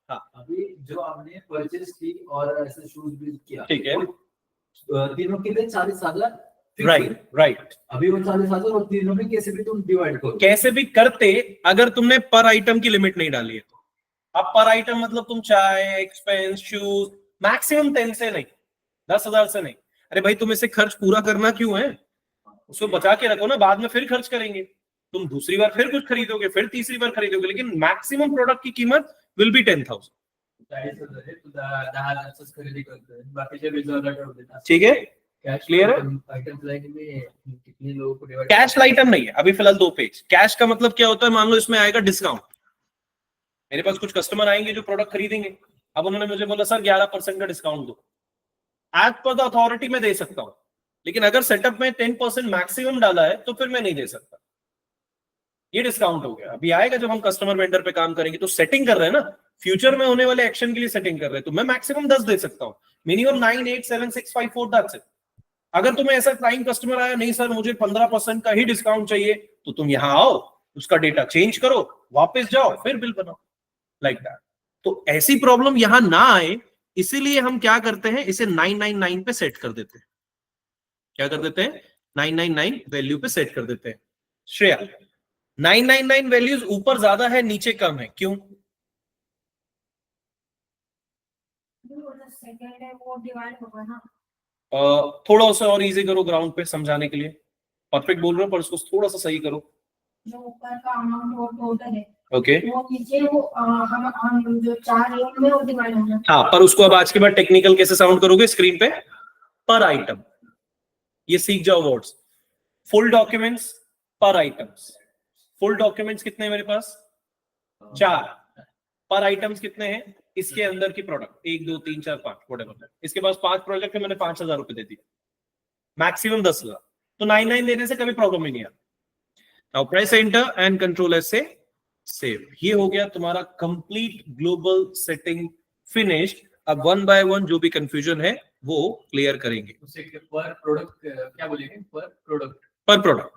हाँ। अभी जो हमने परचेज की और ऐसे शूज भी किया, ठीक है, तीनों के लिए 40,000, राइट राइट। अभी वो 40,000 और तीनों में कैसे भी तुम डिवाइड करो, कैसे भी करते, अगर तुमने पर आइटम की लिमिट नहीं डाली है तो। अब पर आइटम मतलब तुम चाय, एक्सपेंस, शूज, मैक्सिमम 10 से नहीं, 10,000 से नहीं। अरे भाई तुम इसे खर्च पूरा करना क्यों है? उसको बचा के रखो ना, बाद में फिर खर्च करेंगे। तुम दूसरी बार फिर कुछ खरीदोगे, फिर तीसरी बार खरीदोगे, लेकिन मैक्सिमम प्रोडक्ट की कीमत विल बी 10,000। 40,000 है तो 10,000 खरीदी करते हैं, बाकीचे 20,000 ठेव देतात। ठीक है, कैश क्लियर है? आइटम लाइन में कितने लोगों को डिवाइड? कैश आइटम नहीं है अभी फिलहाल 2 पेज। कैश का मतलब क्या होता है? मान लो इसमें आएगा डिस्काउंट, मेरे पास कुछ कस्टमर आएंगे जो प्रोडक्ट खरीदेंगे, अब उन्होंने मुझे बोला सर 11% का डिस्काउंट दो। एज पर द अथॉरिटी में दे सकता हूं, लेकिन अगर सेटअप में 10% मैक्सिमम डाला है तो फिर मैं नहीं दे सकता। ये डिस्काउंट हो गया। अभी आएगा जब हम कस्टमर वेंडर पे काम करेंगे तो सेटिंग कर रहे हैं ना, फ्यूचर में होने वाले एक्शन के लिए सेटिंग कर रहे हैं, तो मैं मैक्सिमम 10 दे सकता हूं, मिनिमम 9, 8, 7, 6, 5, 4, दैट्स इट। अगर तुम्हें ऐसा क्लाइंट कस्टमर आया, नहीं सर मुझे 15% का ही डिस्काउंट चाहिए, तो तुम यहां आओ, उसका डेटा चेंज करो, वापस जाओ, फिर बिल बनाओ, लाइक दैट। तो ऐसी प्रॉब्लम यहां ना आए, इसीलिए हम क्या करते हैं, इसे 999 पे सेट कर देते हैं। क्या कर देते हैं? 999 वैल्यू पे सेट कर देते हैं। श्रेया, 999 वैल्यूज ऊपर ज्यादा है नीचे कम है, क्यों? सेकंड है वो डिवाइड होगा ना। थोड़ा सा और इजी करो ग्राउंड पे समझाने के लिए। परफेक्ट बोल रहे हो पर उसको थोड़ा सा सही करो। जो ऊपर का अमाउंट वो टोटल है, ओके, वो नीचे वो हम जो 4 यूनिट में वो डिवाइड होगा। हाँ, पर उसको अब आज के बाद टेक्निकल कैसे साउंड करोगे स्क्रीन पे? पर आइटम, ये सीख जाओ वर्ड्स। फुल डॉक्यूमेंट्स, पर आइटम्स। फुल डॉक्यूमेंट्स कितने हैं मेरे पास? 4। पर आइटम्स कितने हैं? इसके अंदर की प्रोडक्ट 1, 2, 3, 4, 5 व्हाटएवर। इसके पास 5 प्रोजेक्ट है, मैंने 5,000 रुपए दे दिए, मैक्सिमम 10,000, तो 99 देने से कभी प्रॉब्लम ही नहीं आता। Now press enter and control S से सेव। ये हो गया तुम्हारा कंप्लीट ग्लोबल सेटिंग फिनिश्ड। अब 1 बाय 1 जो भी कंफ्यूजन है वो क्लियर करेंगे। उसे पर प्रोडक्ट क्या बोलेंगे? पर प्रोडक्ट, पर प्रोडक्ट